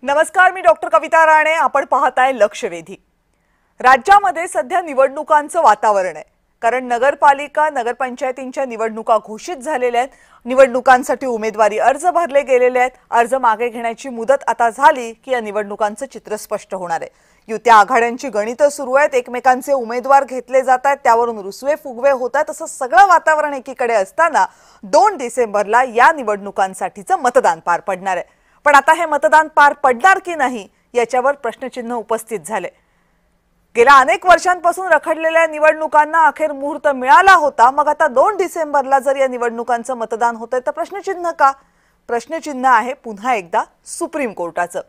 नमस्कार, मी डॉक्टर कविता राणे. आपण पाहताय लक्षवेधी. राज्यामध्ये सध्या निवडणुकांचं वातावरण आहे, कारण नगरपालिका नगरपंचायतींच्या निवडणुका घोषित झालेल्या आहेत. निवडणुकांसाठी उमेदवारी अर्ज भरले गेलेले आहेत. अर्ज मागे घेण्याची मुदत आता झाली की या निवडणुकांचं चित्र स्पष्ट होणार आहे. युत्या आघाड्यांची गणितं सुरू आहेत, एकमेकांचे उमेदवार घेतले जात आहेत, त्यावरून रुसवे फुगवे होत आहेत. असं सगळं वातावरण एकीकडे असताना 2 डिसेंबरला या निवडणुकांसाठीचं मतदान पार पडणार आहे. पण आता हे मतदान पार पडणार की नाही याच्यावर प्रश्नचिन्ह उपस्थित झाले. गेल्या अनेक वर्षांपासून रखडलेल्या निवडणुकांना अखेर मुहूर्त मिळाला होता. मग आता 2 डिसेंबरला जर या निवडणुकांचं मतदान होतंय तर प्रश्नचिन्ह का? प्रश्नचिन्ह आहे पुन्हा एकदा सुप्रीम कोर्टाचं.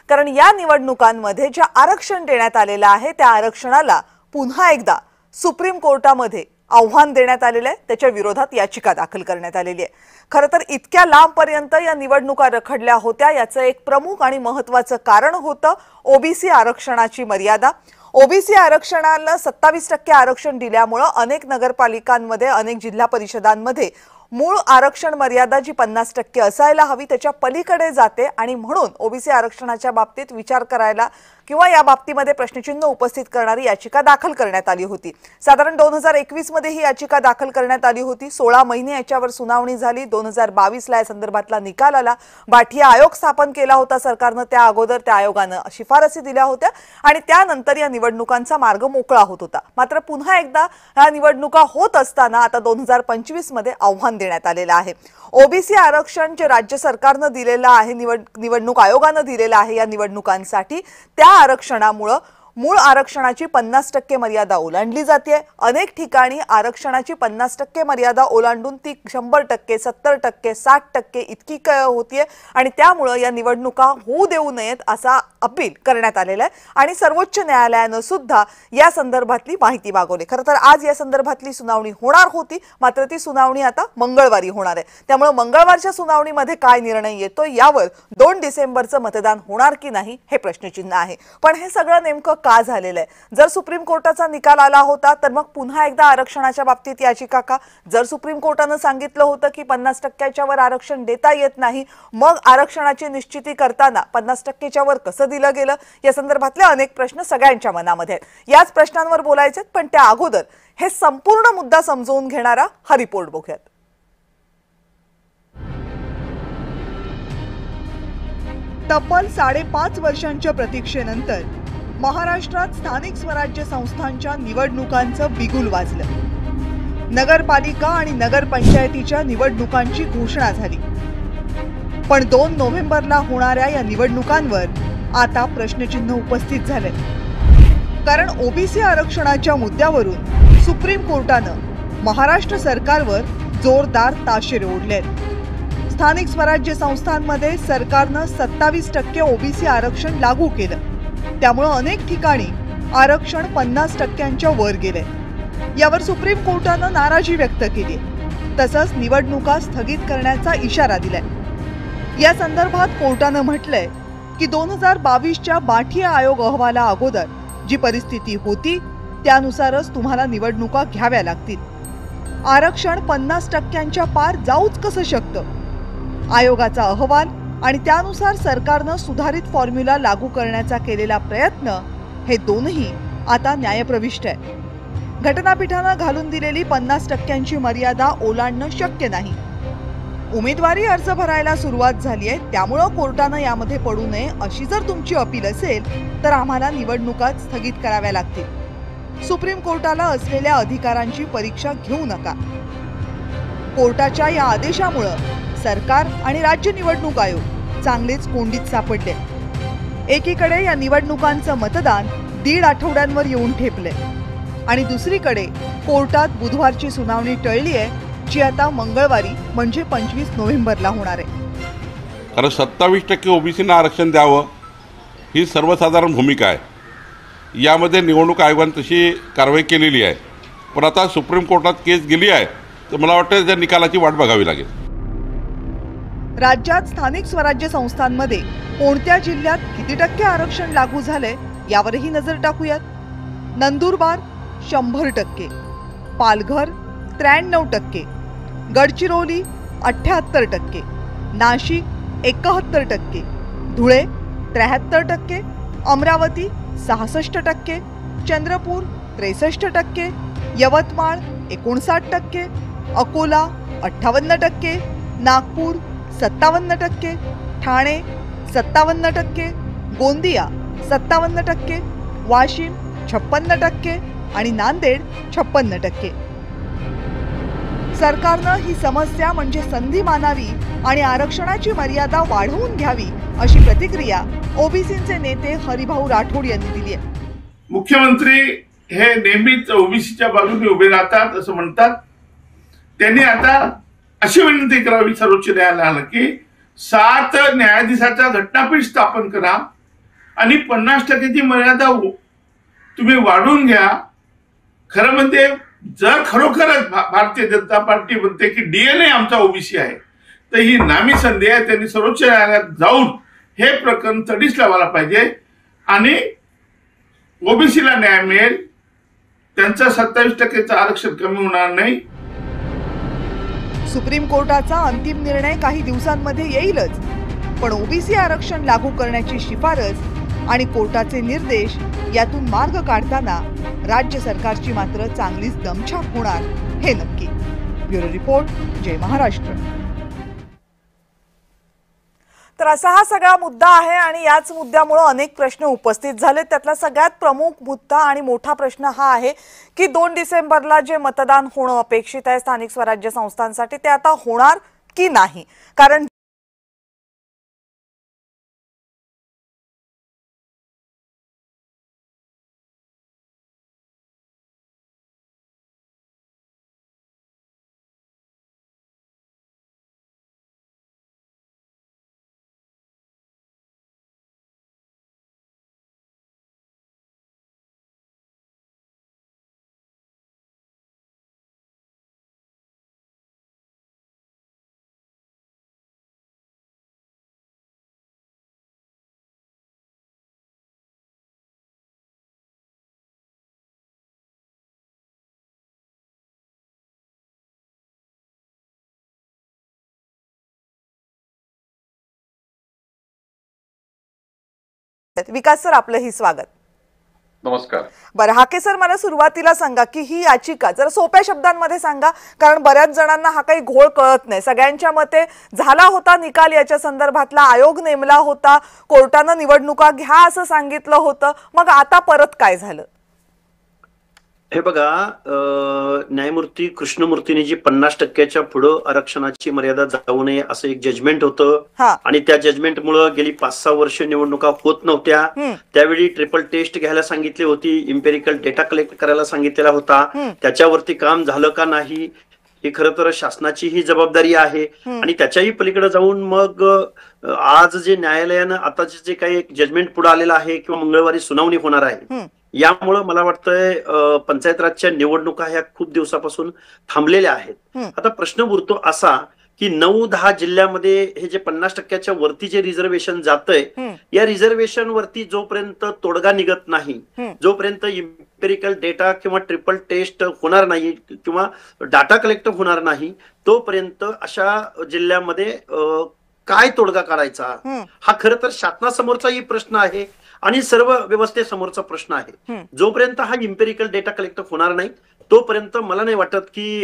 कारण या निवडणुकांमध्ये जे आरक्षण देण्यात आलेलं आहे त्या आरक्षणाला पुन्हा एकदा सुप्रीम कोर्टामध्ये आव्हान देण्यात आलेलं आहे. त्याच्या विरोधात याचिका दाखल करण्यात आलेली आहे. खरं तर इतक्या लांबपर्यंत या निवडणुका रखडल्या होत्या याचं एक प्रमुख आणि महत्त्वाचं कारण होतं ओबीसी आरक्षणाची मर्यादा. ओबीसी आरक्षणाला 27% आरक्षण दिल्यामुळे अनेक नगरपालिकांमध्ये अनेक जिल्हा परिषदांमध्ये मूळ आरक्षण मर्यादा जी 50% असायला हवी त्याच्या पलीकडे जाते आणि म्हणून ओबीसी आरक्षणाच्या बाबतीत विचार करायला किंवा या बाबतीमध्ये प्रश्नचिन्ह उपस्थित करणारी याचिका दाखल करण्यात आली होती. साधारण 2021 मध्ये ही याचिका दाखल करण्यात आली होती. 16 महिने याच्यावर सुनावणी झाली. 2022 ला या संदर्भातला निकाल आला. बाठिया आयोग स्थापन केला होता सरकारनं. त्या अगोदर त्या आयोगानं शिफारसी दिल्या होत्या आणि त्यानंतर या निवडणुकांचा मार्ग मोकळा होत होता. मात्र पुन्हा एकदा या निवडणुका होत असताना आता 2025 मध्ये आव्हान देण्यात आलेलं आहे. ओबीसी आरक्षण जे राज्य सरकारनं दिलेलं आहे, निवडणूक आयोगानं दिलेलं आहे या निवडणुकांसाठी, त्या आरक्षणामुळे मूळ आरक्षणाची 50% मर्यादा ओलांडली जाते. अनेक ठिकाणी आरक्षणाची 50% मर्यादा ओलांडून ती 100%, 70%, 60% इतकी होतीये आणि त्यामुळे या निवडणुका होऊ देऊ नयेत असा अपील करण्यात आलेला आहे आणि सर्वोच्च न्यायालयानं सुद्धा या संदर्भातली माहिती मागवली. खरं तर आज या संदर्भातली सुनावणी होणार होती, मात्र ती सुनावणी आता मंगळवारी होणार आहे. त्यामुळे मंगळवारच्या सुनावणीमध्ये काय निर्णय येतो यावर 2 डिसेंबरचं मतदान होणार की नाही हे प्रश्नचिन्ह आहे. पण हे सगळं नेमकं का झालेलं आहे? जर सुप्रीम कोर्टाचा निकाल आला होता तर मग पुन्हा एकदा आरक्षणाच्या बाबतीत याचिका का? जर सुप्रीम कोर्टानं सांगितलं होतं की 50%च्या वर आरक्षण देता येत नाही, मग आरक्षणाची निश्चिती करताना 50%च्या वर कसं दिलं गेलं? या संदर्भातले अनेक प्रश्न सगळ्यांच्या मनामध्ये आहेत. याच प्रश्नांवर बोलायचे, पण त्या अगोदर हे संपूर्ण मुद्दा समजून घेणारा हा रिपोर्ट बघूयात. तब्बल 5.5 वर्षांच्या प्रतीक्षेनंतर महाराष्ट्रात स्थानिक स्वराज्य संस्थांच्या निवडणुकांचं बिगुल वाजलं. नगरपालिका आणि नगरपंचायतीच्या निवडणुकांची घोषणा झाली. पण 2 नोव्हेंबरला होणाऱ्या या निवडणुकांवर आता प्रश्नचिन्ह उपस्थित झाले. कारण ओबीसी आरक्षणाच्या मुद्द्यावरून सुप्रीम कोर्टानं महाराष्ट्र सरकारवर जोरदार ताशेरे ओढलेत. स्थानिक स्वराज्य संस्थांमध्ये सरकारनं 27% ओबीसी आरक्षण लागू केलं. त्यामुळे अनेक ठिकाणी आरक्षण 50%च्या वर गेले. यावर सुप्रीम कोर्टानं नाराजी व्यक्त केली. तसंच निवडणुका स्थगित करण्याचा इशारा दिलाय. या संदर्भात कोर्टानं म्हटलंय की 2022च्या बाठिया आयोग अहवाला अगोदर जी परिस्थिती होती त्यानुसारच तुम्हाला निवडणुका घ्याव्या लागतील. आरक्षण 50%च्या पार जाऊच कसं शकतं? आयोगाचा अहवाल आणि त्यानुसार सरकारनं सुधारित फॉर्म्युला लागू करण्याचा केलेला प्रयत्न हे दोनही आता न्यायप्रविष्ट आहे. घटनापीठानं घालून दिलेली 50%ची मर्यादा ओलांडणं शक्य नाही. उमेदवारी अर्ज भरायला सुरुवात झाली आहे, त्यामुळं कोर्टानं यामध्ये पडू नये अशी जर तुमची अपील असेल तर आम्हाला निवडणुका स्थगित कराव्या लागतील. सुप्रीम कोर्टाला असलेल्या अधिकारांची परीक्षा घेऊ नका. कोर्टाच्या या आदेशामुळं सरकार आणि राज्य निवडणूक आयोग चांगलेच कोंडीत सापडले. एकीकडे या निवडणुकांचं मतदान 1.5 आठवड्यांवर येऊन ठेपले आणि दुसरीकडे कोर्टात बुधवारची सुनावणी टळली आहे, जी आता मंगळवारी म्हणजे 25 नोव्हेंबरला होणार आहे. कारण 27% ओबीसीना आरक्षण द्यावं ही सर्वसाधारण भूमिका आहे. यामध्ये निवडणूक आयोगाने तशी कारवाई केलेली आहे. पण आता सुप्रीम कोर्टात केस गेली आहे तर मला वाटतं त्या निकालाची वाट बघावी लागेल. राज्यात स्थानिक स्वराज्य संस्थांमध्ये कोणत्या जिल्ह्यात किती टक्के आरक्षण लागू झाले यावरही नजर टाकूयात. नंदुरबार 100%, पालघर 93%, गडचिरोली 78%, नाशिक 71%, धुळे 73%, अमरावती 66%, चंद्रपूर 63%, यवतमाळ 59%, अकोला 58%, नागपूर 57%, ठाणे 57%, गोंदिया 57%, वाशिम 56% आणि नांदेड 56%. सरकारनं ही समस्या म्हणजे संधी मानावी आणि आरक्षणाची मर्यादा वाढवून घ्यावी अशी प्रतिक्रिया ओबीसीचे नेते हरिभाऊ राठोड यांनी दिली आहे. मुख्यमंत्री हे नेहमीच ओबीसीच्या बाजूने उभे राहतात असं म्हणतात. त्यांनी आता अशी विनंती करावी सर्वोच्च न्यायालयाला की 7 न्यायाधीशाचा घटनापीठ स्थापन करा आणि 50%ची मर्यादा तुम्ही वाढवून घ्या. खरं म्हणजे जर खरोखरच भारतीय जनता पार्टी म्हणते की डीएनए आमचा ओबीसी आहे तर ही नामी संधी आहे. त्यांनी सर्वोच्च न्यायालयात जाऊन हे प्रकरण तडीस लावायला पाहिजे आणि ओबीसीला न्याय मिळेल. त्यांचं 27%चं आरक्षण कमी होणार नाही. सुप्रीम कोर्टाचा अंतिम निर्णय काही दिवसांमध्ये येईलच, पण ओबीसी आरक्षण लागू करण्याची शिफारस आणि कोर्टाचे निर्देश यातून मार्ग काढताना राज्य सरकारची मात्र चांगलीच दमछाक होणार हे नक्की. ब्युरो रिपोर्ट, जय महाराष्ट्र. तर असा हा सगळा मुद्दा आहे आणि याच मुद्द्यामुळे अनेक प्रश्न उपस्थित झाले. त्यातला सगळ्यात प्रमुख मुद्दा आणि मोठा प्रश्न हा आहे की 2 डिसेंबरला जे मतदान होणं अपेक्षित आहे स्थानिक स्वराज्य संस्थांसाठी ते आता होणार की नाही. कारण विकास सर, आपलंही स्वागत. नमस्कार. बरं, हाके सर, मला सुरुवातीला सांगा की ही याचिका जरा सोप्या शब्दांमध्ये सांगा, कारण बऱ्याच जणांना हा काही घोळ कळत नाही. सगळ्यांच्या मते झाला होता निकाल याच्या संदर्भातला, आयोग नेमला होता, कोर्टानं निवडणुका घ्या असं सांगितलं होतं, मग आता परत काय झालं? हे बघा, न्यायमूर्ती कृष्णमूर्तींनी जी 50%च्या पुढे आरक्षणाची मर्यादा जाऊ नये असं एक जजमेंट होतं आणि त्या जजमेंटमुळे गेली 5-6 वर्ष निवडणुका होत नव्हत्या. त्यावेळी ट्रिपल टेस्ट घ्यायला सांगितली होती, इम्पेरिकल डेटा कलेक्ट करायला सांगितलेला होता. त्याच्यावरती काम झालं का नाही ही खरं तर शासनाची ही जबाबदारी आहे. आणि त्याच्याही पलीकडे जाऊन मग आज जे न्यायालयानं आता जे काही जजमेंट पुढे आलेलं आहे किंवा मंगळवारी सुनावणी होणार आहे, यामुळे मला वाटतंय पंचायत राजच्या निवडणुका ह्या खूप दिवसापासून थांबलेल्या आहेत. आता प्रश्न उरतो असा की 9-10 जिल्ह्यामध्ये हे जे 50%च्या वरती जे रिझर्वेशन जातंय, या रिझर्वेशन वरती जोपर्यंत तोडगा निघत नाही, जोपर्यंत इम्पेरिकल डेटा किंवा ट्रिपल टेस्ट होणार नाही किंवा डाटा कलेक्ट होणार नाही, तोपर्यंत अशा जिल्ह्यामध्ये काय तोडगा काढायचा हा खरं तर शासनासमोरचाही प्रश्न आहे आणि सर्व व्यवस्थेसमोरचा प्रश्न आहे. जोपर्यंत हा इम्पेरिकल डेटा कलेक्ट होणार नाही तोपर्यंत मला नाही वाटत की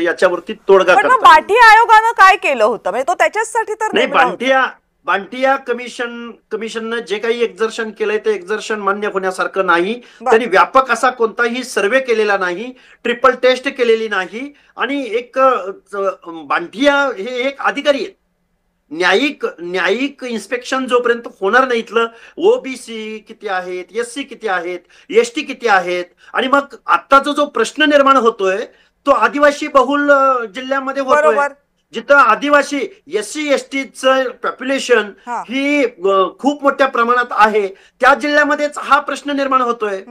याच्यावरती तोडगा काढता. बांटी आयोगानं काय केलं होतं म्हणजे तो त्याच्यासाठी तर नाही, बांटिया कमिशननं जे काही एक्झर्शन केलंय ते एक्झर्शन मान्य होण्यासारखं नाही. त्यांनी व्यापक असा कोणताही सर्वे केलेला नाही, ट्रिपल टेस्ट केलेली नाही. आणि एक बांटिया हे एक अधिकारी आहेत, न्यायिक इन्स्पेक्शन जोपर्यंत होणार नाही, इथलं ओबीसी किती आहेत, एससी किती आहेत, एसटी किती आहेत, आणि मग आत्ताचा जो प्रश्न निर्माण होतोय तो आदिवासी बहुल जिल्ह्यामध्ये होतोय, जिथं आदिवासी एससी एसटीचं पॉप्युलेशन ही खूप मोठ्या प्रमाणात आहे, त्या जिल्ह्यामध्येच हा प्रश्न निर्माण होतोय.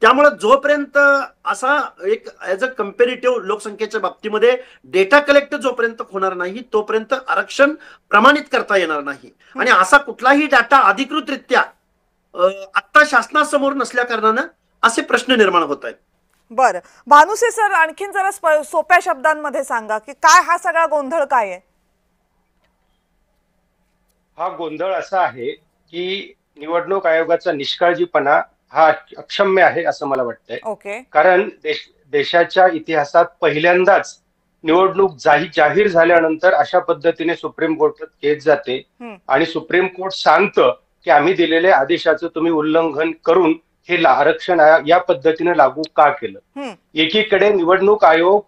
त्यामुळे जोपर्यंत असा एक ऍज अ कम्पेरेटिव्ह लोकसंख्येच्या बाबतीमध्ये डेटा कलेक्ट जोपर्यंत होणार नाही तोपर्यंत आरक्षण प्रमाणित करता येणार नाही. आणि असा कुठलाही डाटा अधिकृतरित्या आता शासनासमोर नसल्या कारणानं असे प्रश्न निर्माण होत आहेत. बरं, भानुसे सर, आणखीन जरा सोप्या शब्दांमध्ये सांगा की काय हा सगळा गोंधळ काय आहे? हा गोंधळ असा आहे की निवडणूक आयोगाचा निष्काळजीपणा हा अक्षम्य आहे असं मला वाटतंय. ओके. कारण देशाच्या इतिहासात पहिल्यांदाच निवडणूक जाहीर झाल्यानंतर अशा पद्धतीने सुप्रीम कोर्टात केस जाते आणि सुप्रीम कोर्ट सांगतं की आम्ही दिलेल्या आदेशाचं तुम्ही उल्लंघन करून हे आरक्षण या पद्धतीने लागू का केलं. एकीकडे निवडणूक आयोग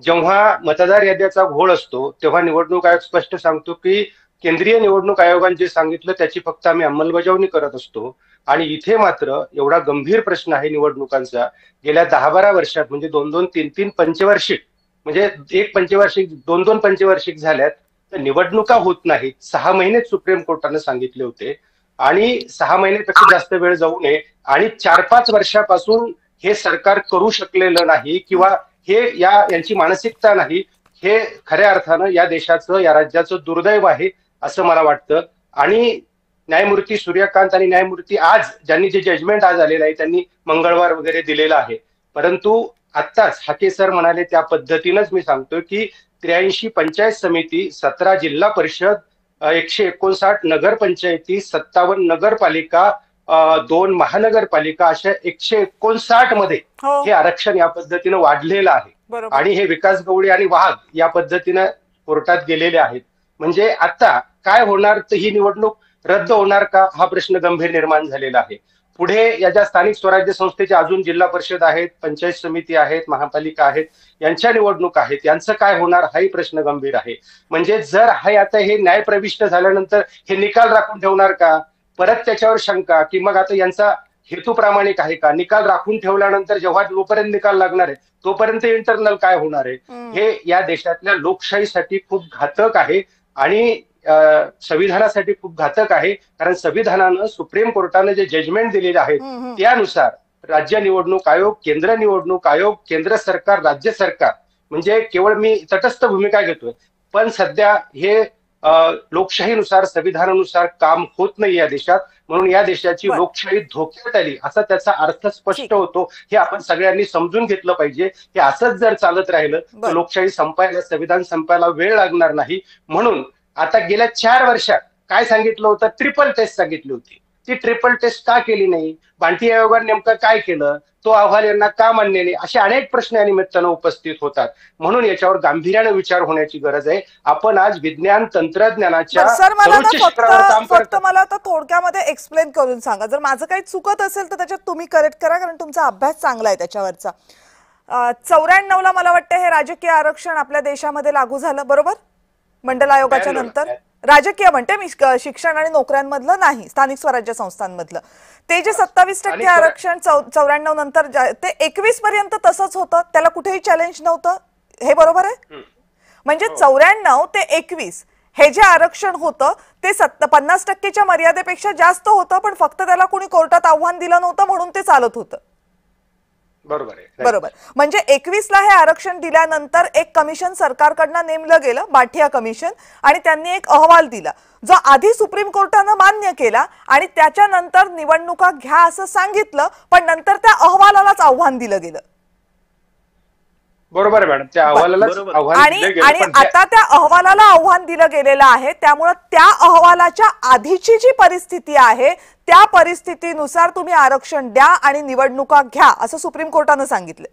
जेव्हा मतदार याद्याचा घोळ असतो तेव्हा निवडणूक आयोग स्पष्ट सांगतो की केंद्रीय निवडणूक आयोगाने जे सांगितलं त्याची फक्त आम्ही अंमलबजावणी करत असतो. आणि इथे मात्र एवढा गंभीर प्रश्न आहे निवडणुकांचा, गेल्या 10-12 वर्षात म्हणजे 2-2, 3-3 पंचवार्षिक, म्हणजे एक पंचवार्षिक 2-2 पंचवार्षिक झाल्यात तर निवडणुका होत नाहीत. 6 महिनेच सुप्रीम कोर्टाने सांगितले होते आणि 6 महिन्यापेक्षा जास्त वेळ जाऊ नये. आणि 4-5 वर्षापासून हे सरकार करू शकलेलं नाही किंवा हे यांची मानसिकता नाही. हे खऱ्या अर्थानं या देशाचं, या राज्याचं दुर्दैव आहे असं मला वाटतं. आणि न्यायमूर्ती सूर्यकांत आणि न्यायमूर्ती आज ज्यांनी जे जजमेंट आज आलेलं आहे त्यांनी मंगळवार वगैरे दिलेलं आहे. परंतु आत्ताच हाके सर म्हणाले त्या पद्धतीनंच मी सांगतोय की 83 पंचायत समिती, 17 जिल्हा परिषद, 159 नगरपंचायती, 57 नगरपालिका, 2 महानगरपालिका अशा 159 मध्ये हे आरक्षण या पद्धतीनं वाढलेलं आहे. आणि हे विकास गवळी आणि वाहक या पद्धतीनं कोर्टात गेलेले आहेत. म्हणजे आता काय होणार, तर ही निवडणूक रद्द होणार का हा प्रश्न गंभीर निर्माण झालेला आहे. पुढे या ज्या स्थानिक स्वराज्य संस्थेच्या अजून जिल्हा परिषद आहेत, पंचायत समिती आहेत, महापालिका आहेत, यांच्या निवडणूक आहेत, यांचं काय होणार हाही प्रश्न गंभीर आहे. म्हणजे जर आता हे न्याय प्रविष्ट झाल्यानंतर हे निकाल राखून ठेवणार का, परत त्याच्यावर शंका की मग आता यांचा हेतू प्रामाणिक आहे का, निकाल राखून ठेवल्यानंतर जेव्हा जोपर्यंत निकाल लागणार आहे तोपर्यंत इंटरनल काय होणार आहे, हे या देशातल्या लोकशाहीसाठी खूप घातक आहे आणि संविधानासाठी खूप घातक आहे. कारण संविधानानं, सुप्रीम कोर्टानं जे जजमेंट दिलेले आहेत त्यानुसार राज्य निवडणूक आयोग, केंद्र निवडणूक आयोग, केंद्र सरकार, राज्य सरकार, म्हणजे केवळ मी तटस्थ भूमिका घेतोय, पण सध्या हे लोकशाहीनुसार, संविधानानुसार काम होत नाही या देशात. म्हणून या देशाची लोकशाही धोक्यात आली असा त्याचा अर्थ स्पष्ट होतो. हे आपण सगळ्यांनी समजून घेतलं पाहिजे. हे असंच जर चालत राहिलं तर लोकशाही संपायला, संविधान संपायला वेळ लागणार नाही. म्हणून आता गेल्या 4 वर्षात काय सांगितलं होतं, ट्रिपल टेस्ट सांगितली होती. ती ट्रिपल टेस्ट का केली नाही, बांटी आयोगाने नेमकं काय केलं, तो अहवाल यांना का मान्य नाही, असे अनेक प्रश्न या निमित्तानं उपस्थित होतात. म्हणून याच्यावर गांभीर्याने विचार होण्याची गरज आहे. आपण आज विज्ञान तंत्रज्ञानाच्या सर्वोच्च शिखरावर काम करतो. फक्त मला आता थोडक्यामध्ये एक्सप्लेन करून सांगा, जर माझं काही चुकत असेल तर त्याच्यात तुम्ही करेक्ट करा, कारण तुमचा अभ्यास चांगला आहे त्याच्यावरचा. 94 ला मला वाटतं हे राजकीय आरक्षण आपल्या देशामध्ये लागू झालं, बरोबर? मंडल आयोगाच्या नंतर. राजकीय म्हणते मी, शिक्षण आणि नोकऱ्यांमधलं नाही, स्थानिक स्वराज्य संस्थांमधलं. ते जे 27% आरक्षण 94 नंतर ते 21 पर्यंत तसंच होतं, त्याला कुठेही चॅलेंज नव्हतं, हे बरोबर आहे? म्हणजे 94 ते 21 हे जे आरक्षण होतं ते 50%च्या मर्यादेपेक्षा जास्त होतं, पण फक्त त्याला कोणी कोर्टात आव्हान दिलं नव्हतं म्हणून ते चालत होतं. बरोबर. म्हणजे 21 ला हे आरक्षण दिल्यानंतर एक कमिशन सरकारकडनं नेमलं गेलं, बाठिया कमिशन, आणि त्यांनी एक अहवाल दिला जो आधी सुप्रीम कोर्टानं मान्य केला आणि त्याच्यानंतर निवडणुका घ्या असं सांगितलं, पण नंतर त्या अहवालालाच आव्हान दिलं गेलं. बरोबर आहे मॅडम, त्या अहवालालाच आव्हान दिलं गेलं. आणि आता त्या अहवालाला आव्हान दिलं गेलेलं आहे, त्यामुळे त्या अहवालाच्या आधीची जी परिस्थिती आहे त्या परिस्थितीनुसार तुम्ही आरक्षण द्या आणि निवडणुका घ्या असं सुप्रीम कोर्टानं सांगितलं.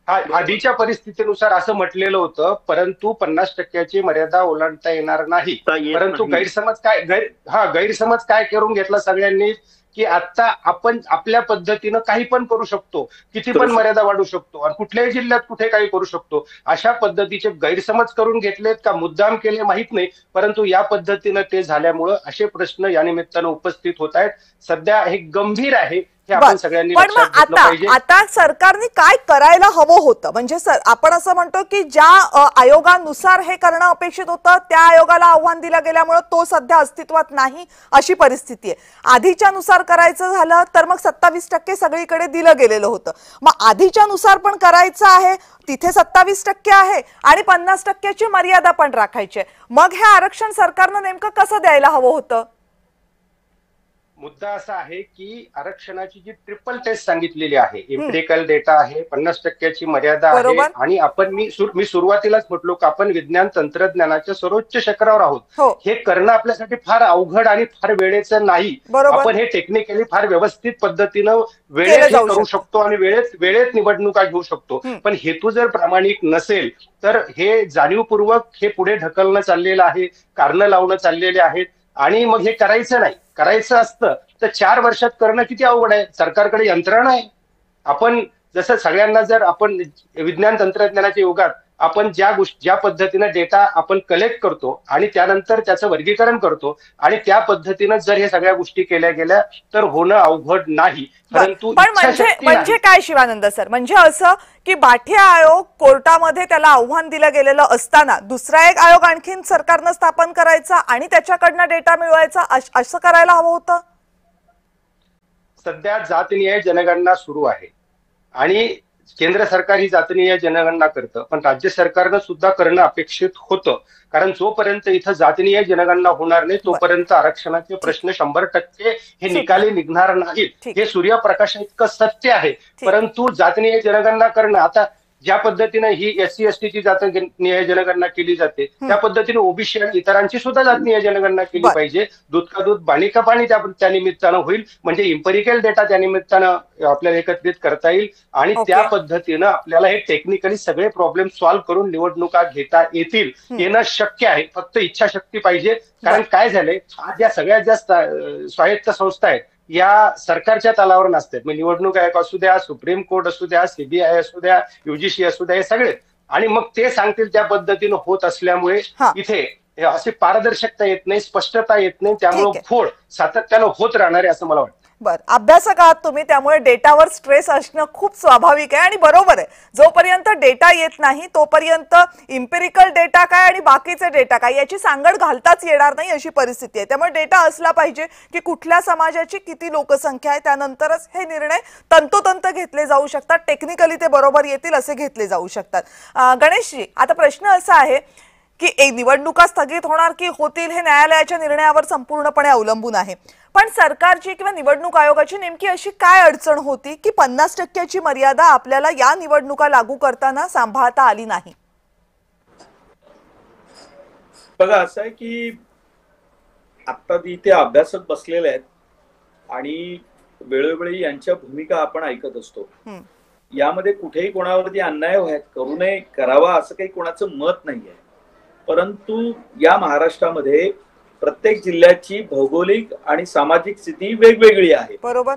आधीच्या परिस्थितीनुसार असं म्हटलेलं होतं, परंतु 50%ची मर्यादा ओलांडता येणार नाही. परंतु गैरसमज काय करून घेतला सगळ्यांनी की आता आपण आपल्या पद्धतीनं काही पण करू शकतो, किती पण मर्यादा वाढू शकतो आणि कुठल्याही जिल्ह्यात कुठे काही करू शकतो, अशा पद्धतीचे गैरसमज करून घेतलेत का मुद्दाम केले माहित नाही. परंतु या पद्धतीनं ते झाल्यामुळं असे प्रश्न या निमित्तानं उपस्थित होत आहेत. सध्या हे गंभीर आहे, हे आपण सगळ्यांनी लक्षात घेतलं पाहिजे. आता सरकारने काय करायला हवं होतं, म्हणजे आपण असं म्हणतो की ज्या आयोगानुसार हे करणं अपेक्षित होतं त्या आयोगाला आव्हान दिलं गेल्यामुळे तो सध्या अस्तित्वात नाही अशी परिस्थिती आहे. आधीच्या नुसार करायचं झालं तर मग 27% सगळीकडे दिलं गेलेलं होतं. मग आधीच्या नुसार पण करायचं आहे, तिथे 27% आहे आणि 50%ची मर्यादा पण राखायची आहे. मग हे आरक्षण सरकारनं नेमकं कसं द्यायला हवं होतं? मुद्दा असा आहे की आरक्षणाची जी ट्रिपल टेस्ट सांगितलेली आहे, एम्पिरिकल डेटा आहे, 50% मर्यादा आहे, आणि मी सुरुवातीलाच म्हटलो की आपण विज्ञान तंत्रज्ञानाच्या सर्वोच्च शिखरावर आहोत. हे करणं आपल्यासाठी फार अवघड आणि फार वेळेचं नाही. आपण हे टेक्निकली फार व्यवस्थित पद्धतीनं वेळेत करू शकतो आणि वेळेत निवडणुका घेऊ शकतो. पण हेतू जर प्रामाणिक नसेल तर हे जाणीवपूर्वक हे पुढे ढकलणं चाललेलं आहे, कारणं लावणं चाललेले आहेत. आणि मग हे करायचं नाही. करायचं असतं तर 4 वर्षात करणं किती अवघड आहे. सरकारकडे यंत्रणा आहे. आपण जसं सगळ्यांना जर आपण विज्ञान तंत्रज्ञानाच्या युगात आपण ज्या पद्धतीनं डेटा आपण कलेक्ट करतो आणि त्यानंतर त्याचं वर्गीकरण करतो आणि त्या पद्धतीनं जर हे सगळ्या गोष्टी केल्या गेल्या तर होणं अवघड नाही. परंतु म्हणजे काय शिवानंद सर, म्हणजे असं की बाठिया आयोग कोर्टामध्ये त्याला आव्हान दिलं गेलेलं असताना दुसरा एक आयोग आणखीन सरकारनं स्थापन करायचा आणि त्याच्याकडनं डेटा मिळवायचा, असं करायला हवं होतं. सध्या जातनिहाय जनगणना सुरू आहे आणि केंद्र सरकार ही जातनिहाय जनगणना करतं, पण राज्य सरकारनं सुद्धा करणं अपेक्षित होतं. कारण जोपर्यंत इथं जातनिहाय जनगणना होणार नाही तोपर्यंत आरक्षणाचे प्रश्न 100% हे निकाली निघणार नाहीत. हे सूर्यप्रकाश इतकं सत्य आहे. परंतु जातनिहाय जनगणना करणं, आता ज्या पद्धतीने ही SC ST ची जातनिहाय जनगणना केली जाते त्या पद्धतीने ओबीसी आणि इतरांची सुद्धा जातनिहाय जनगणना केली पाहिजे. दूध का दूध पाणी का पाणी त्या निमित्तानं होईल. म्हणजे इम्पेरिकल डेटा त्या निमित्तानं आपल्याला एकत्रित करता येईल आणि त्या पद्धतीनं आपल्याला हे टेक्निकली सगळे प्रॉब्लेम सॉल्व्ह करून निवडणुका घेता येतील. येणं शक्य आहे, फक्त इच्छाशक्ती पाहिजे. कारण काय झालंय, आज या सगळ्यात जास्त स्वायत्त संस्था आहेत या सरकारच्या तलावर नसतात. मग निवडणूक आयोग असू द्या, सुप्रीम कोर्ट असू द्या, CBI असू द्या, UGC असू द्या, हे सगळे. आणि मग ते सांगतील त्या पद्धतीनं होत असल्यामुळे इथे अशी पारदर्शकता येत नाही, स्पष्टता येत नाही. त्यामुळे फोड सातत्यानं होत राहणार आहे असं मला वाटतं. बर, अभ्यासक आहात तुम्ही, त्यामुळे डेटावर स्ट्रेस असणं खूप स्वाभाविक आहे आणि बरोबर आहे. जोपर्यंत डेटा येत नाही तोपर्यंत इम्पेरिकल डेटा काय आणि बाकीचे डेटा काय याची सांगड घालताच येणार नाही अशी परिस्थिती आहे. त्यामुळे डेटा असला पाहिजे की कुठल्या समाजाची किती लोकसंख्या आहे, त्यानंतरच हे निर्णय तंतोतंत घेतले जाऊ शकतात. टेक्निकली ते बरोबर येतील असे घेतले जाऊ शकतात. गणेशजी, आता प्रश्न असा आहे की निवडणुका स्थगित होणार की होतील हे न्यायालयाच्या निर्णयावर संपूर्णपणे अवलंबून आहे. पण सरकारची किंवा निवडणूक आयोगाची नेमकी अशी काय अडचण होती की 50%ची मर्यादा आपल्याला या निवडणुका लागू करताना सांभाळता आली नाही? बघा, असं आहे की आता इथे अभ्यासक बसलेले आहेत आणि वेळोवेळी यांच्या भूमिका आपण ऐकत असतो. यामध्ये कुठेही कोणावरती अन्याय करू नये, करावा असं काही कोणाचं मत नाहीये. परंतु या महाराष्ट्रामध्ये प्रत्येक जिल्ह्याची भौगोलिक आणि सामाजिक स्थिती वेगवेगळी आहे. बरोबर.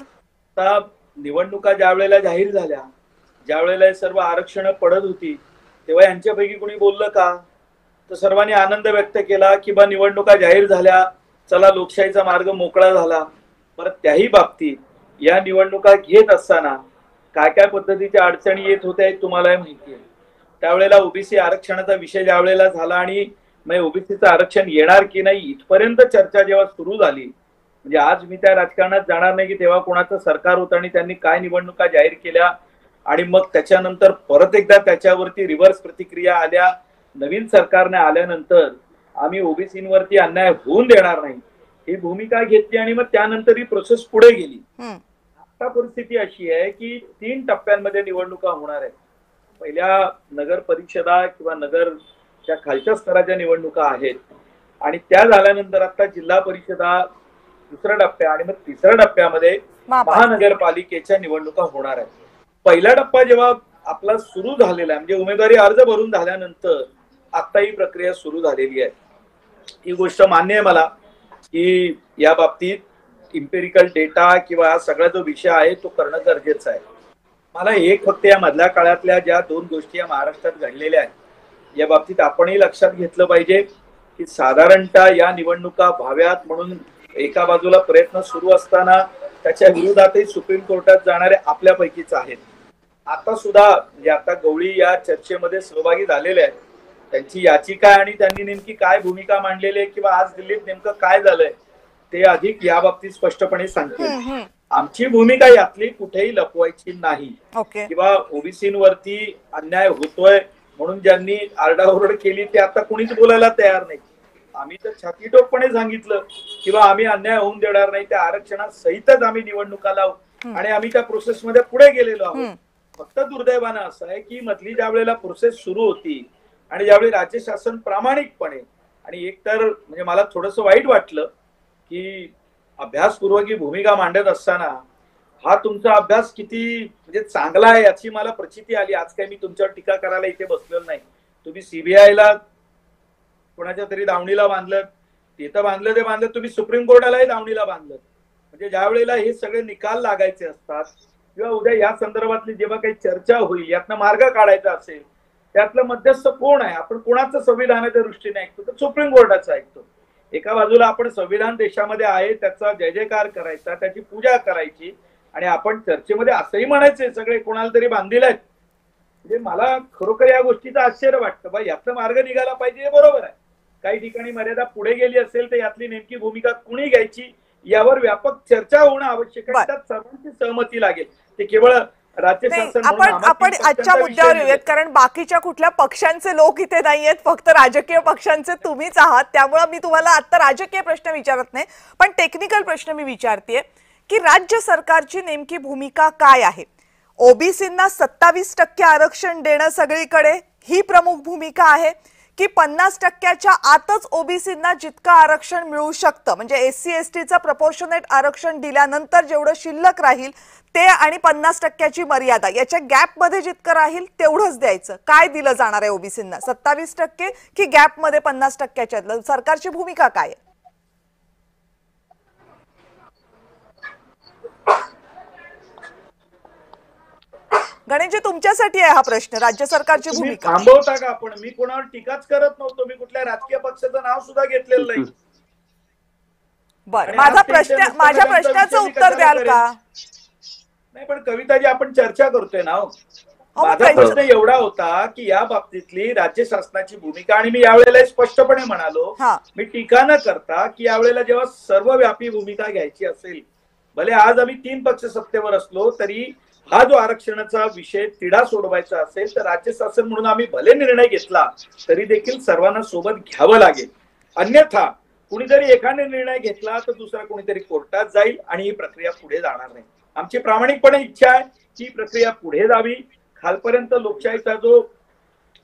आता निवडणुका ज्या वेळेला जाहीर झाल्या, ज्या वेळेला सर्व आरक्षण पडत होती, तेव्हा यांच्यापैकी कोणी बोललं का? तर सर्वांनी आनंद व्यक्त केला की बा निवडणुका जाहीर झाल्या, चला लोकशाहीचा मार्ग मोकळा झाला. परत त्याही बाबतीत या निवडणुका घेत असताना काय काय पद्धतीच्या अडचणी येत होत्या तुम्हाला माहिती आहे. त्यावेळेला ओबीसी आरक्षणाचा विषय ज्या वेळेला झाला आणि मग ओबीसीचं आरक्षण येणार की नाही इथपर्यंत चर्चा जेव्हा सुरू झाली, म्हणजे आज मी त्या राजकारणात जाणार नाही की तेव्हा कोणाचं सरकार होतं आणि त्यांनी काय निवडणुका जाहीर केल्या आणि मग त्याच्यानंतर परत एकदा त्याच्यावरती रिव्हर्स प्रतिक्रिया आल्या. नवीन सरकारने आल्यानंतर आम्ही ओबीसीवरती अन्याय होऊन देणार नाही ही भूमिका घेतली आणि मग त्यानंतर ही प्रोसेस पुढे गेली. आता परिस्थिती अशी आहे की 3 टप्प्यांमध्ये निवडणुका होणार आहेत. पहिल्या नगर परिषदा किंवा नगरच्या खालच्या स्तराच्या निवडणुका आहेत आणि त्या झाल्यानंतर आता जिल्हा परिषदा दुसऱ्या टप्प्या आणि मग तिसऱ्या टप्प्यामध्ये महानगरपालिकेच्या निवडणुका होणार आहेत. पहिला टप्पा जेव्हा आपला सुरू झालेला आहे, म्हणजे उमेदवारी अर्ज भरून झाल्यानंतर आता ही प्रक्रिया सुरू झालेली आहे. ही गोष्ट मान्य आहे मला की या बाबतीत इम्पेरिकल डेटा किंवा हा सगळा जो विषय आहे तो करणं गरजेचं आहे. मला एक फक्त या मधल्या काळातल्या ज्या 2 गोष्टी या महाराष्ट्रात घडलेल्या आहेत या बाबतीत आपणही लक्षात घेतलं पाहिजे की साधारणतः या निवडणुका व्हाव्यात म्हणून एका बाजूला प्रयत्न सुरू असताना त्याच्या विरोधातही सुप्रीम कोर्टात जाणारे आपल्यापैकीच आहेत. आता सुद्धा म्हणजे आता गवळी या चर्चेमध्ये सहभागी झालेले आहेत. त्यांची याचिका आणि त्यांनी नेमकी काय भूमिका मांडलेली आहे किंवा आज दिल्लीत नेमकं काय झालंय ते अधिक या बाबतीत स्पष्टपणे सांगतील. आमची भूमिका यातली कुठेही लपवायची नाही किंवा ओबीसीवरती अन्याय होतोय म्हणून ज्यांनी आरडाओरड केली ते आता कुणीच बोलायला तयार नाही. आम्ही तर छातीटोकपणे सांगितलं किंवा आम्ही अन्याय होऊन देणार नाही, त्या आरक्षणात सहितच आम्ही निवडणुका लावू आणि आम्ही त्या प्रोसेसमध्ये पुढे गेलेलो आहोत. फक्त दुर्दैवानं असं आहे की मधली ज्या वेळेला प्रोसेस सुरू होती आणि ज्यावेळी राज्य शासन प्रामाणिकपणे आणि एकतर म्हणजे मला थोडंसं वाईट वाटलं की अभ्यासपूर्वक ही भूमिका मांडत असताना हा तुमचा अभ्यास किती म्हणजे चांगला आहे याची मला प्रचिती आली. आज काही मी तुमच्यावर टीका करायला इथे बसलेलो नाही. तुम्ही सीबीआयला कोणाच्या तरी दावणीला बांधलं, तिथं बांधलं ते बांधलं, तुम्ही सुप्रीम कोर्टालाही दावणीला बांधलं. म्हणजे ज्या वेळेला हे सगळे निकाल लागायचे असतात किंवा उद्या या संदर्भातली जेव्हा काही चर्चा होईल, यातनं मार्ग काढायचा असेल, त्यातलं मध्यस्थ कोण आहे? आपण कोणाचं संविधानाच्या दृष्टीने ऐकतो तर सुप्रीम कोर्टाचं ऐकतो. एका बाजूला आपण संविधान देशामध्ये आहे त्याचा जय जयकार करायचा, त्याची पूजा करायची आणि आपण चर्चेमध्ये असंही म्हणायचे सगळे कोणाला तरी बांधील आहेत. म्हणजे मला खरोखर या गोष्टीचं आश्चर्य वाटतं. बा यातला मार्ग निघाला पाहिजे, हे बरोबर आहे. काही ठिकाणी मर्यादा पुढे गेली असेल तर यातली नेमकी भूमिका कुणी घ्यायची यावर व्यापक चर्चा होणं आवश्यक आहे. त्यात सर्वांची सहमती लागेल. ते केवळ राज्य शासन आपण आजच्या मुद्द्यावर येऊयात, कारण बाकीच्या कुठल्या पक्षांचे लोक इथे नाहीयेत, फक्त राजकीय पक्षांचे तुम्हीच आहात. त्यामुळे मी तुम्हाला आता राजकीय प्रश्न विचारत नाही, पण टेक्निकल प्रश्न मी विचारतेय की राज्य सरकारची नेमकी भूमिका काय आहे? ओबीसींना 27% आरक्षण देणं सगळीकडे ही प्रमुख भूमिका आहे की 50%च्या आतच ओबीसींना जितकं आरक्षण मिळू शकतं, म्हणजे एससी एसटीचं प्रपोर्शनेट आरक्षण दिल्यानंतर जेवढं शिल्लक राहील ते आणि 50%ची मर्यादा याच्या गॅप मध्ये जितकं राहील तेवढंच द्यायचं? काय दिलं जाणार आहे ओबीसींना, 27% की गॅप मध्ये 50%च्या? सरकारची भूमिका काय आहे? गणेशजी, तुमच्यासाठी आहे हा प्रश्न, राज्य सरकारची भूमिका. थांबवता का? आपण मी कोणावर टीकाच करत नव्हतो, मी कुठल्या राजकीय पक्षाचं नाव सुद्धा घेतलेलं नाही. बरं, माझ्या प्रश्नाचं उत्तर द्याल का? नाही, पण कविताजी आपण चर्चा करतोय ना. माझा प्रश्न एवढा होता की या बाबतीतली राज्य शासनाची भूमिका, आणि मी यावेळेला स्पष्टपणे म्हणालो, मी टीका न करता की यावेळेला जेव्हा सर्वव्यापी भूमिका घ्यायची असेल, भले आज आम्ही 3 पक्ष सत्तेवर असलो तरी हा जो आरक्षणाचा विषय तिढा सोडवायचा असेल तर राज्य शासन म्हणून आम्ही भले निर्णय घेतला तरी देखील सर्वांना सोबत घ्यावं लागेल. अन्यथा कुणीतरी एकाने निर्णय घेतला तर दुसरा कोणीतरी कोर्टात जाईल आणि ही प्रक्रिया पुढे जाणार नाही. आमची प्रामाणिकपणे इच्छा आहे की ही प्रक्रिया पुढे जावी, खालपर्यंत लोकशाहीचा जो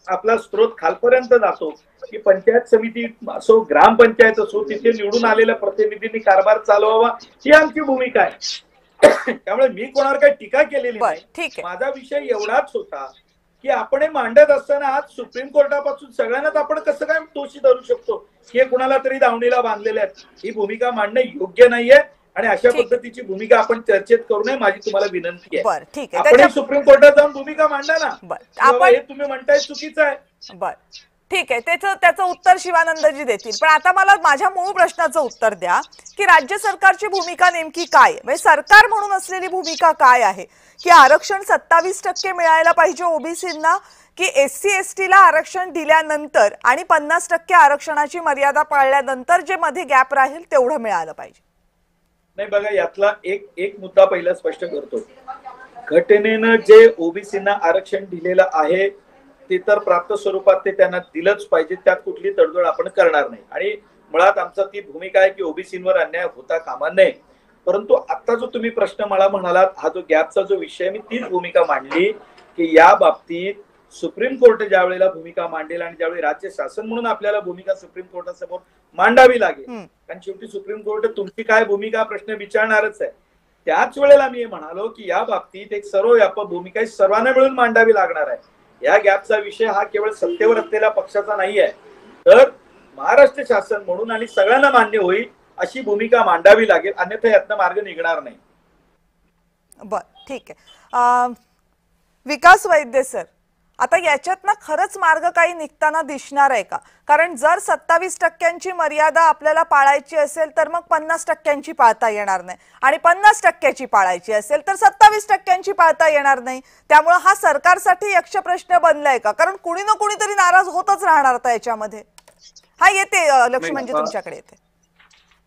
आपला स्रोत खालपर्यंत जातो, की पंचायत समिती असो, ग्रामपंचायत असो, तिथे निवडून आलेल्या प्रतिनिधींनी कारभार चालवावा, ही आमची भूमिका आहे. त्यामुळे मी कोणावर काही टीका केलेली नाही. माझा विषय एवढाच होता की आपण हे मांडत असताना आज सुप्रीम कोर्टापासून सगळ्यांनाच आपण कसं काय दोषी धरू शकतो की हे कुणाला तरी दावणीला बांधलेले आहेत? ही भूमिका मांडणं योग्य नाहीये आणि अशा पद्धतीची भूमिका आपण चर्चेत करू नये, माझी तुम्हाला विनंती आहे. आपण सुप्रीम कोर्टात जाऊन भूमिका मांडा ना. हे तुम्ही म्हणताय चुकीचं आहे. बरं, ठीक आहे, त्याचं उत्तर शिवानंदजी देतील. पण आता मला माझ्या मूळ प्रश्नाचं उत्तर द्या की राज्य सरकारची भूमिका नेमकी काय आहे? म्हणजे सरकार म्हणून असलेली भूमिका काय आहे? की आरक्षण 27% मिळायला पाहिजे ओबीसींना, की एससी एसटीला आरक्षण दिल्यानंतर आणि 50% आरक्षणाची मर्यादा पाळल्यानंतर जे मध्ये गॅप राहील तेवढं मिळालं पाहिजे? नाही, बघा, यातला एक मुद्दा पहिला स्पष्ट करतो. घटनेनं जे ओबीसींना आरक्षण दिलेलं आहे ते तर प्राप्त स्वरूपात ते त्यांना दिलंच पाहिजे, त्यात कुठली तडजोड आपण करणार नाही. आणि मुळात आमचा ती भूमिका आहे की ओबीसींवर अन्याय होता कामा नये. परंतु आता जो तुम्ही प्रश्न मला म्हणालात, हा जो गॅपचा जो विषय, मी तीच भूमिका मांडली की या बाबतीत सुप्रीम कोर्ट ज्या वेळेला भूमिका मांडेल आणि ज्यावेळी राज्य शासन म्हणून आपल्याला भूमिका सुप्रीम कोर्टासमोर मांडावी लागेल, कारण शेवटी सुप्रीम कोर्ट तुमची काय भूमिका प्रश्न विचारणारच आहे. त्याच वेळेला मी म्हणालो की या बाबतीत एक सर्वव्यापक भूमिका सर्वांना मिळून मांडावी लागणार आहे. या गॅपचा विषय हा केवळ सत्तेवर असलेल्या पक्षाचा नाही आहे, तर महाराष्ट्र शासन म्हणून आणि सगळ्यांना मान्य होईल अशी भूमिका मांडावी लागेल, अन्यथा यातनं मार्ग निघणार नाही. बरं, ठीक आहे. विकास वैद्य सर, आता याच्यात ना खरंच मार्ग काही निघताना दिसणार आहे का? कारण जर 27%ची मर्यादा आपल्याला पाळायची असेल तर मग 50%ची पाळता येणार नाही, आणि 50%ची पाळायची असेल तर 27%ची पाळता येणार नाही. त्यामुळे हा सरकारसाठी यक्ष प्रश्न बनलाय का? कारण कुणी ना कुणीतरी नाराज होतच राहणार आता याच्यामध्ये. हा येते लक्ष्मणजी तुमच्याकडे येते.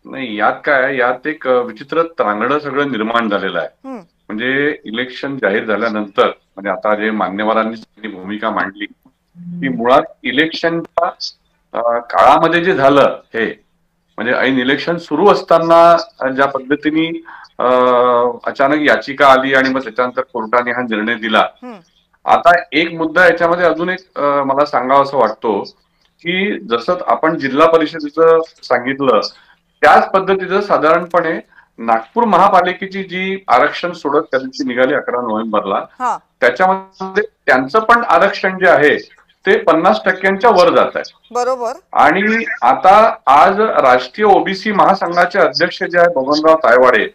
नाही, यात काय, यात एक विचित्र त्रांगडं सगळं निर्माण झालेलं आहे. म्हणजे इलेक्शन जाहीर झाल्यानंतर, म्हणजे आता जे मान्यवरांनी भूमिका मांडली की मुळात इलेक्शनच्या काळामध्ये जे झालं हे म्हणजे ऐन इलेक्शन सुरू असताना ज्या पद्धतीने अचानक याचिका आली आणि मग त्याच्यानंतर कोर्टाने हा निर्णय दिला. आता एक मुद्दा याच्यामध्ये अजून एक मला सांगावा असं वाटतो की जसं आपण जिल्हा परिषदेचं सांगितलं त्याच पद्धतीचं साधारणपणे नागपूर महापालिकेची जी आरक्षण सोडत त्या दिवशी निघाली 11 नोव्हेंबरला, त्याच्यामध्ये त्यांचं पण आरक्षण जे आहे ते 50% वर जात आहे. बरोबर. आणि आता आज राष्ट्रीय ओबीसी महासंघाचे अध्यक्ष जे आहे बबनराव तायवाडे,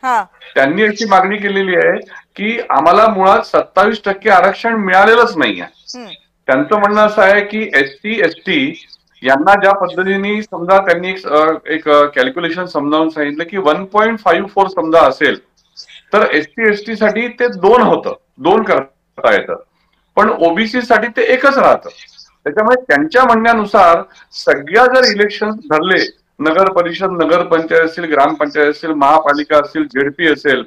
त्यांनी अशी मागणी केलेली आहे की आम्हाला मुळात 27% आरक्षण मिळालेलंच नाहीये. त्यांचं म्हणणं असं आहे की एससी एसटी यांना ज्या पद्धतीने समजा त्यांनी एक कॅल्क्युलेशन समजावून सांगितलं की 1.54 समजा असेल तर एससी एसटी साठी ते 2 होतं, 2 करता येतं, पण ओबीसी साठी ते एकच राहतं. त्याच्यामुळे त्यांच्या म्हणण्यानुसार सगळ्या जर इलेक्शन धरले, नगर परिषद, नगरपंचायत असेल, ग्रामपंचायत असेल, महापालिका असेल, झेडपी असेल,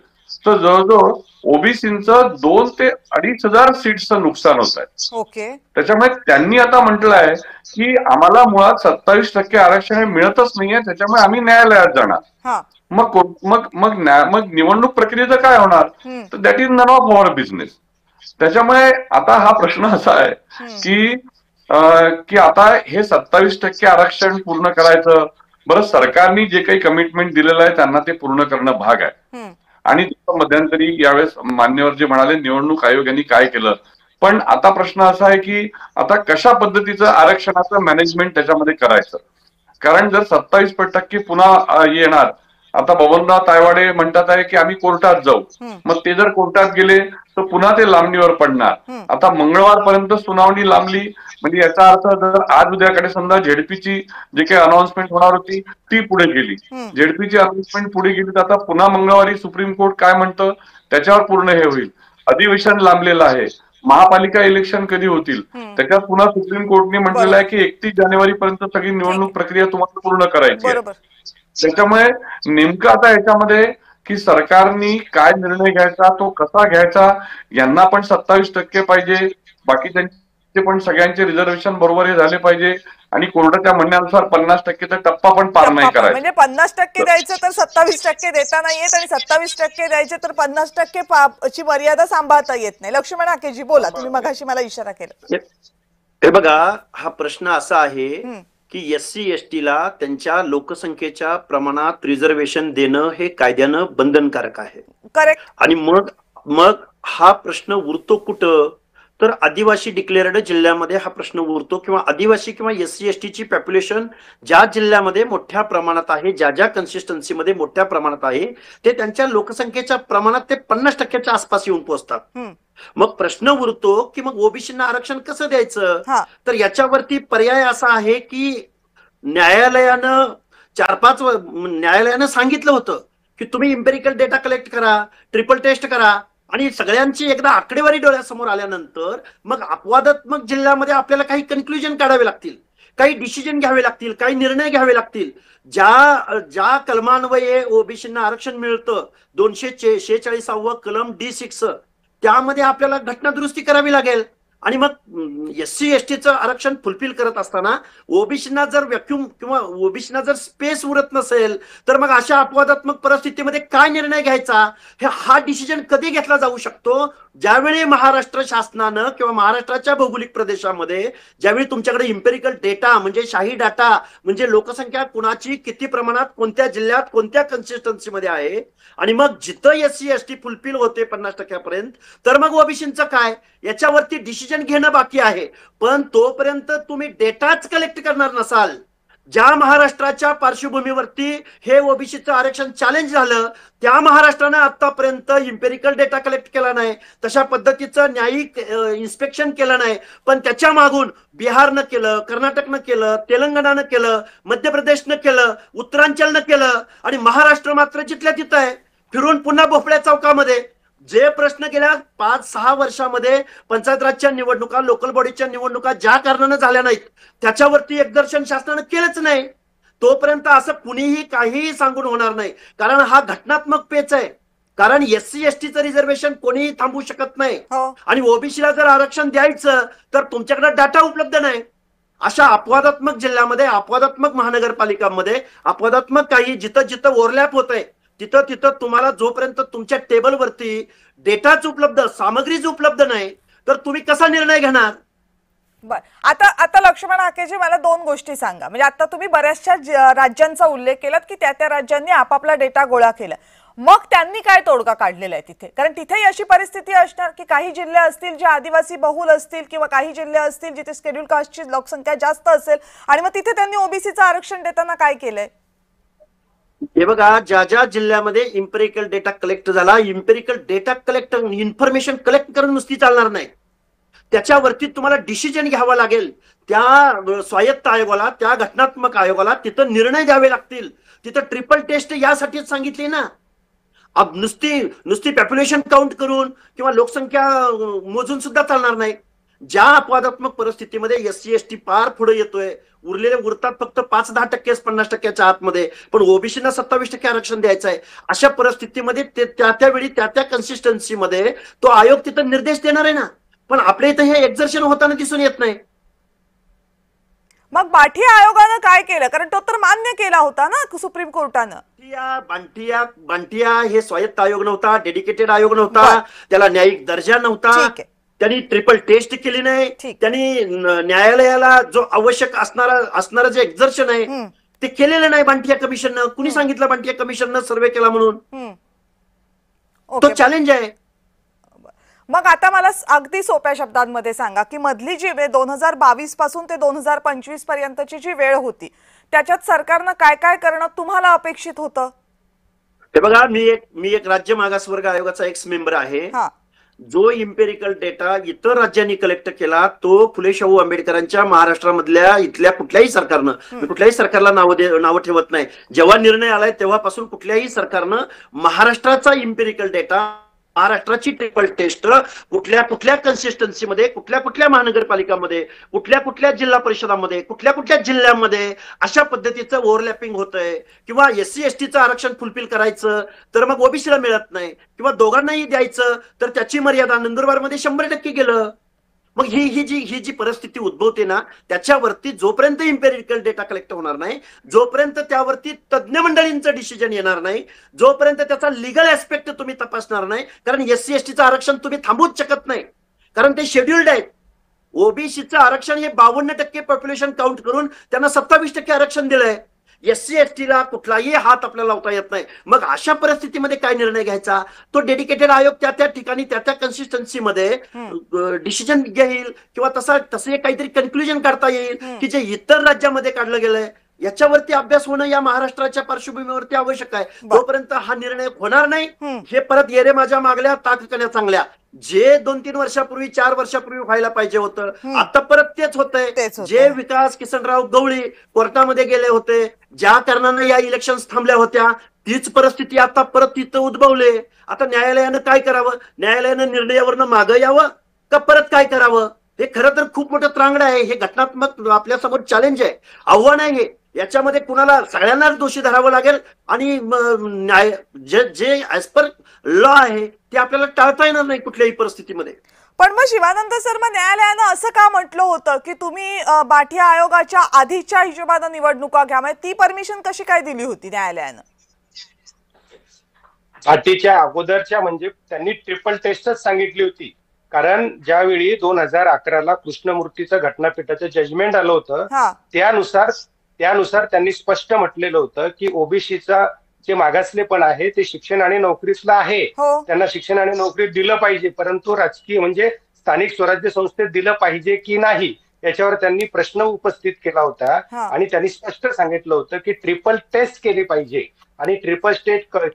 तर जवळजवळ ओबीसीचं 2 ते 2,500 सीट्सचं नुकसान होत आहे. ओके. त्याच्यामुळे त्यांनी आता म्हटलं आहे की आम्हाला मुळात 27% आरक्षण हे मिळतच नाहीये, त्याच्यामुळे आम्ही न्यायालयात जाणार. मग मग मग निवडणूक प्रक्रियेचं काय होणार? तर that is none of our business. त्याच्यामुळे आता हा प्रश्न असा आहे की आता हे 27% आरक्षण पूर्ण करायचं, बरं सरकारने जे काही कमिटमेंट दिलेलं आहे त्यांना ते पूर्ण करणं भाग आहे. आणि मध्यंतरी यावेळेस मान्यवर जे म्हणाले निवडणूक आयोग यांनी काय केलं, पण आता प्रश्न असा आहे की आता कशा पद्धतीचं आरक्षणाचं मॅनेजमेंट त्याच्यामध्ये करायचं. कारण जर 27% पुन्हा येणार, आता बबनराव तायवाडे म्हणतात आहे की आम्ही कोर्टात जाऊ, मग ते जर कोर्टात गेले तर पुन्हा ते लांबणीवर पडणार. आता मंगळवारपर्यंत सुनावणी लांबली म्हणजे याचा अर्थ जर आज उद्याकडे समजा झेडपीची जे काही अनाउन्समेंट होणार होती ती पुढे गेली, झेडपीची अनाउन्समेंट पुढे गेली, तर आता पुन्हा मंगळवारी सुप्रीम कोर्ट काय म्हणतं त्याच्यावर पूर्ण हे होईल. अधिवेशन लांबलेलं आहे, महापालिका इलेक्शन कधी होतील त्याच्यात पुन्हा सुप्रीम कोर्टने म्हटलेलं आहे की 31 जानेवारीपर्यंत सगळी निवडणूक प्रक्रिया तुम्हाला पूर्ण करायची आहे. त्याच्यामुळे नेमकं आता याच्यामध्ये की सरकारने काय निर्णय घ्यायचा, तो कसा घ्यायचा, यांना पण 27% पाहिजे, बाकी त्यांचे पण सगळ्यांचे रिझर्वेशन बरोबर हे झाले पाहिजे आणि कोर्टाच्या म्हणण्यानुसार 50%चा टप्पा पण पार नाही करायचा. म्हणजे 50% द्यायचं तर 27% देता नाही येत आणि 27% द्यायचे तर 50% ची मर्यादा सांभाळता येत नाही. लक्ष्मण आकेजी बोला, तुम्ही मगाशी मला इशारा केला. हे बघा, हा प्रश्न असा आहे की एससी एसटीला त्यांच्या लोकसंख्येच्या प्रमाणात रिझर्वेशन देणं हे कायद्यानं बंधनकारक आहे. करेक्ट. आणि मग हा प्रश्न उरतो कुठं, तर आदिवासी डिक्लेअर्ड जिल्ह्यामध्ये हा प्रश्न उरतो, किंवा आदिवासी किंवा एससी एसटीची पॉप्युलेशन ज्या जिल्ह्यामध्ये मोठ्या प्रमाणात आहे, ज्या ज्या कन्सिस्टन्सीमध्ये मोठ्या प्रमाणात आहे, ते त्यांच्या लोकसंख्येच्या प्रमाणात ते 50%च्या आसपास येऊन पोहोचतात. मग प्रश्न उरतो की मग ओबीसींना आरक्षण कसं द्यायचं. तर याच्यावरती पर्याय असा आहे की न्यायालयानं 4-5 न्यायालयानं सांगितलं होतं की तुम्ही इम्पेरिकल डेटा कलेक्ट करा, ट्रिपल टेस्ट करा, आणि सगळ्यांची एकदा आकडेवारी डोळ्यासमोर आल्यानंतर मग अपवादात्मक जिल्ह्यामध्ये आपल्याला काही कन्क्लुजन काढावे लागतील, काही डिसिजन घ्यावे लागतील, काही निर्णय घ्यावे लागतील. ज्या कलमान्वये ओबीसींना आरक्षण मिळतं, 246 कलम D6, त्यामध्ये आपल्याला घटना दुरुस्ती करावी लागेल. आणि मग एससी एसटीचं आरक्षण फुलफिल करत असताना ओबीसींना जर व्हॅक्युम किंवा ओबीसींना जर स्पेस उरत नसेल तर मग अशा अपवादात्मक परिस्थितीमध्ये काय निर्णय घ्यायचा, हा डिसिजन कधी घेतला जाऊ शकतो, ज्यावेळी महाराष्ट्र शासनानं किंवा महाराष्ट्राच्या भौगोलिक प्रदेशामध्ये ज्यावेळी तुमच्याकडे इम्पेरिकल डेटा म्हणजे शाही डाटा म्हणजे लोकसंख्या कुणाची किती प्रमाणात कोणत्या जिल्ह्यात कोणत्या कन्सिस्टन्सीमध्ये आहे, आणि मग जिथं एससी एसटी फुलफिल होते 50% तर मग ओबीसींचं काय, याच्यावरती डिसिजन घेणं बाकी आहे. पण तोपर्यंत तुम्ही डेटाच कलेक्ट करणार नसाल, ज्या महाराष्ट्राच्या पार्श्वभूमीवरती हे ओबीसीचं आरक्षण चॅलेंज झालं त्या महाराष्ट्रानं आतापर्यंत इम्पेरिकल डेटा कलेक्ट केला नाही, तशा पद्धतीचं न्यायिक इन्स्पेक्शन केलं नाही, पण त्याच्या मागून बिहारनं केलं, कर्नाटकनं केलं, तेलंगणानं केलं, मध्य प्रदेशनं केलं, उत्तरांचलनं केलं, आणि महाराष्ट्र मात्र जिथल्या तिथं आहे. फिरून पुन्हा भोपळ्या चौकामध्ये जे प्रश्न गेल्या 5-6 वर्षामध्ये पंचायत राजच्या निवडणुका, लोकल बॉडीच्या निवडणुका ज्या कारणानं झाल्या नाहीत त्याच्यावरती एकदर्शन शासनानं केलंच नाही. तोपर्यंत असं कुणीही काहीही सांगून होणार नाही, कारण हा घटनात्मक पेच आहे. कारण एससी एसटीचं रिझर्वेशन कोणीही थांबवू शकत नाही, आणि ओबीसीला जर आरक्षण द्यायचं तर तुमच्याकडे डाटा उपलब्ध नाही. अशा अपवादात्मक जिल्ह्यामध्ये, अपवादात्मक महानगरपालिकांमध्ये, अपवादात्मक काही जिथं जिथं ओव्हरलॅप होत आहे तिथं तिथं तुम्हाला जोपर्यंत तुमच्या टेबलवरती डेटाच उपलब्ध, सामग्रीच उपलब्ध नाही, तर तुम्ही कसा निर्णय घेणार? बर, आता लक्ष्मण हाकेजी मला दोन गोष्टी सांगा. म्हणजे आता तुम्ही बऱ्याचशा राज्यांचा उल्लेख केलात की त्या राज्यांनी आपापला डेटा गोळा केला, मग त्यांनी काय तोडगा काढलेला आहे तिथे? कारण तिथेही अशी परिस्थिती असणार की काही जिल्हे असतील जे आदिवासी बहुल असतील किंवा काही जिल्हे असतील जिथे शेड्यूल कास्टची लोकसंख्या जास्त असेल, आणि मग तिथे त्यांनी ओबीसीचं आरक्षण देताना काय केलंय? हे बघा, ज्या ज्या जिल्ह्यामध्ये इम्पेरिकल डेटा कलेक्ट झाला, empirical data collect, information collect करून नुसती चालणार नाही, त्याच्यावरती तुम्हाला डिसिजन घ्यावा लागेल. त्या स्वायत्त आयोगाला, त्या घटनात्मक आयोगाला तिथं निर्णय द्यावे लागतील. तिथं ट्रिपल टेस्ट यासाठीच सांगितली ना. अब नुसती पॉप्युलेशन काउंट करून किंवा लोकसंख्या मोजून सुद्धा चालणार नाही. ज्या अपवादात्मक परिस्थितीमध्ये SC ST पार पुढे येतोय, उरलेले उरतात फक्त 5-10%, 50%च्या आतमध्ये, पण ओबीसीना 27% आरक्षण द्यायचं आहे. अशा परिस्थितीमध्ये ते त्यावेळी त्या कन्सिस्टन्सीमध्ये तो आयोग तिथं निर्देश देणार आहे ना. पण आपल्या इथं हे एक्झर्शन होताना दिसून येत नाही. मग बाठी आयोगानं काय केलं? कारण तो तर मान्य केला होता ना सुप्रीम कोर्टानं. बांटिया हे स्वायत्त आयोग नव्हता, डेडिकेटेड आयोग नव्हता, त्याला न्यायिक दर्जा नव्हता. त्यांनी ट्रिपल टेस्ट केली नाही. त्यांनी न्यायालयाला जो आवश्यक असणारं जे एक्झर्शन आहे ते केलेलं नाही बांटिया कमिशननं. कुणी सांगितलं बांटिया कमिशननं सर्वे केला म्हणून? तो चॅलेंज आहे. मग आता मला अगदी सोप्या शब्दांमध्ये सांगा की मधली जी 2022 पासून ते 2025 पर्यंतची जी वेळ होती त्याच्यात सरकारनं काय काय करणं तुम्हाला अपेक्षित होतं? हे बघा, मी एक राज्य मागासवर्ग आयोगाचा एक्स मेंबर आहे. जो इम्पेरिकल डेटा इतर राज्यांनी कलेक्ट केला तो फुले शाहू आंबेडकरांच्या महाराष्ट्रामधल्या इथल्या कुठल्याही सरकारनं, मी कुठल्याही सरकारला नावं ठेवत नाही, जेव्हा निर्णय आलाय तेव्हापासून कुठल्याही सरकारनं महाराष्ट्राचा इम्पेरिकल डेटा, महाराष्ट्राची ट्रिपल टेस्ट कुठल्या कुठल्या कन्सिस्टन्सीमध्ये, कुठल्या कुठल्या महानगरपालिकांमध्ये, कुठल्या कुठल्या जिल्हा परिषदांमध्ये, कुठल्या कुठल्या जिल्ह्यांमध्ये अशा पद्धतीचं ओव्हरलॅपिंग होतंय, किंवा SC STचं आरक्षण फुलफिल करायचं तर मग ओबीसीला मिळत नाही, किंवा दोघांनाही द्यायचं तर त्याची मर्यादा नंदुरबारमध्ये 100% गेलं. मग ही जी परिस्थिती उद्भवते ना, त्याच्यावरती जोपर्यंत इम्पेरिकल डेटा कलेक्ट होणार नाही, जोपर्यंत त्यावरती तज्ज्ञ मंडळींचं डिसिजन येणार नाही, जोपर्यंत त्याचा लिगल ऍस्पेक्ट तुम्ही तपासणार नाही, कारण SC STचं आरक्षण तुम्ही थांबवूच शकत नाही, कारण ते शेड्युल्ड आहेत. ओबीसीचं आरक्षण हे 52% पॉप्युलेशन काउंट करून त्यांना 27% आरक्षण दिलंय. SC STला कुठलाही हात आपल्याला लावता येत नाही. मग अशा परिस्थितीमध्ये काय निर्णय घ्यायचा? तो डेडिकेटेड आयोग त्या ठिकाणी त्या कन्सिस्टन्सीमध्ये डिसिजन घेईल, किंवा तसे काहीतरी कन्क्लुजन काढता येईल की जे इतर राज्यामध्ये काढलं गेलंय. याच्यावरती अभ्यास होणं या महाराष्ट्राच्या पार्श्वभूमीवरती आवश्यक आहे. तोपर्यंत हा निर्णय होणार नाही. हे परत येरे माझ्या मागल्या ताककण्या चांगल्या, जे 2-3 वर्षापूर्वी 4 वर्षापूर्वी व्हायला पाहिजे होतं आता परत तेच होतंय. जे विकास किसनराव गवळी कोर्टामध्ये गेले होते, ज्या कारणानं या इलेक्शन थांबल्या होत्या, तीच परिस्थिती आता परत तिथं उद्भवले. आता न्यायालयानं काय करावं? न्यायालयानं निर्णयावरनं मागं यावं का परत काय करावं? हे खरं तर खूप मोठं त्रांगड आहे. हे घटनात्मक आपल्या समोर चॅलेंज आहे, आव्हान आहे. याच्यामध्ये कुणाला, सगळ्यांनाच दोषी धरावं लागेल, आणि न्याय जे ऍज पर लॉ आहे ते आपल्याला टाळता येणार नाही कुठल्याही परिस्थितीमध्ये. पण मग शिवानंद सर, मग न्यायालयानं असं का म्हटलं होतं की तुम्ही बाठी आयोगाच्या आधीच्या हिशोबानं निवडणुका घ्या? ती परमिशन कशी काय दिली होती न्यायालयानं? बाठीच्या अगोदरच्या म्हणजे त्यांनी ट्रिपल टेस्टच सांगितली होती. कारण ज्यावेळी 2011ला कृष्णमूर्तीचं घटनापीठाचं जजमेंट आलं होतं त्यानुसार त्यांनी स्पष्ट म्हटलेलं होतं की ओबीसीचा जे मागासलेपण आहे ते शिक्षण आणि नोकरीसला आहे. त्यांना शिक्षण आणि नोकरी दिलं पाहिजे, परंतु राजकीय म्हणजे स्थानिक स्वराज्य संस्थेत दिलं पाहिजे की नाही याच्यावर त्यांनी प्रश्न उपस्थित केला होता. आणि त्यांनी स्पष्ट सांगितलं होतं की ट्रिपल टेस्ट केली पाहिजे आणि ट्रिपल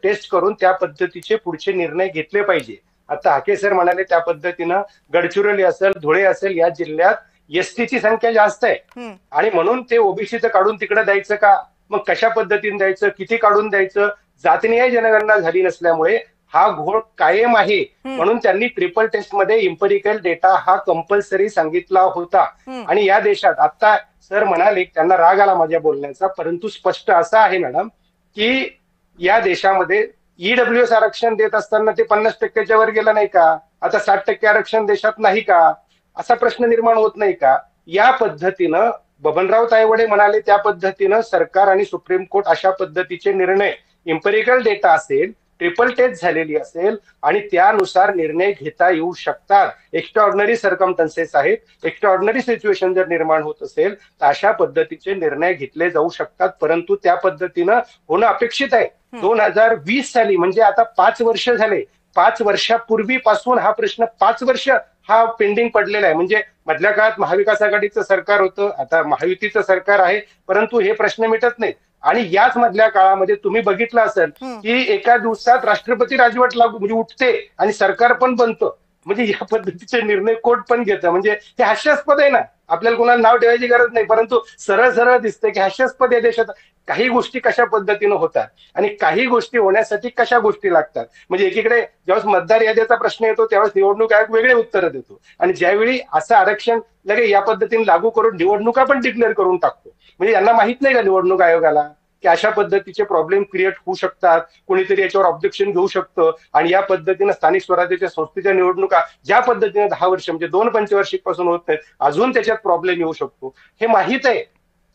टेस्ट करून त्या पद्धतीचे पुढचे निर्णय घेतले पाहिजे. आता हाके सर म्हणाले त्या पद्धतीनं गडचिरोली असेल, धुळे असेल या जिल्ह्यात STची संख्या जास्त आहे आणि म्हणून ते ओबीसीचं काढून तिकडे द्यायचं का? मग कशा पद्धतीने द्यायचं, किती काढून द्यायचं? जातीय जनगणना झाली नसल्यामुळे हा घोळ कायम आहे. म्हणून त्यांनी ट्रिपल टेस्ट मध्ये इम्पेरिकल डेटा हा कंपल्सरी सांगितला होता. आणि या देशात आता सर म्हणाले, त्यांना राग आला माझ्या बोलण्याचा, परंतु स्पष्ट असं आहे मॅडम की या देशामध्ये EWS आरक्षण देत असताना ते 50%च्या वर गेलं नाही का? आता 60% आरक्षण देशात नाही का? असा प्रश्न निर्माण होत नाही का? या पद्धतीनं बबनराव तायवडे म्हणाले त्या पद्धतीनं सरकार आणि सुप्रीम कोर्ट अशा पद्धतीचे निर्णय, इम्पेरिकल डेटा असेल, ट्रिपल टेस्ट झालेली असेल आणि त्यानुसार निर्णय घेता येऊ शकतात. एक्स्ट्राऑर्डिनरी सर्कमस्टन्सेस आहेत, एक्स्ट्राऑर्डिनरी सिच्युएशन जर निर्माण होत असेल तर अशा पद्धतीचे निर्णय घेतले जाऊ शकतात. परंतु त्या पद्धतीनं होणं अपेक्षित आहे. 2020 साली, म्हणजे आता 5 वर्ष झाले, 5 वर्षापूर्वीपासून हा प्रश्न 5 वर्ष हा पेंडिंग पडलेला आहे. म्हणजे मधल्या काळात महाविकास आघाडीचं सरकार होतं, आता महायुतीचं सरकार आहे, परंतु हे प्रश्न मिटत नाहीत. आणि याच मधल्या काळामध्ये तुम्ही बघितलं असेल की एका दिवसात राष्ट्रपती राजवट लागू म्हणजे उठते आणि सरकार पण बनतं. म्हणजे या पद्धतीचे निर्णय कोर्ट पण घेतं. म्हणजे हे हास्यास्पद आहे ना, आपल्याला कोणाला नाव ठेवायची गरज नाही, परंतु सरळ सरळ दिसते की हास्यास्पद या देशात काही गोष्टी कशा पद्धतीनं होतात आणि काही गोष्टी होण्यासाठी कशा गोष्टी लागतात. म्हणजे एकीकडे ज्यावेळेस मतदार यादीचा प्रश्न येतो त्यावेळेस निवडणूक आयोग वेगळे उत्तरं देतो आणि ज्यावेळी असं आरक्षण लगेच या पद्धतीने लागू करून निवडणुका पण डिक्लेअर करून टाकतो. म्हणजे यांना माहित नाही का निवडणूक आयोगाला की अशा पद्धतीचे प्रॉब्लेम क्रिएट होऊ शकतात, कोणीतरी याच्यावर ऑब्जेक्शन घेऊ शकतं आणि या पद्धतीनं स्थानिक स्वराज्याच्या संस्थेच्या निवडणुका ज्या पद्धतीने 10 वर्ष म्हणजे 2 पंचवार्षिक पासून होत नाहीत, अजून त्याच्यात प्रॉब्लेम येऊ शकतो हे माहित आहे.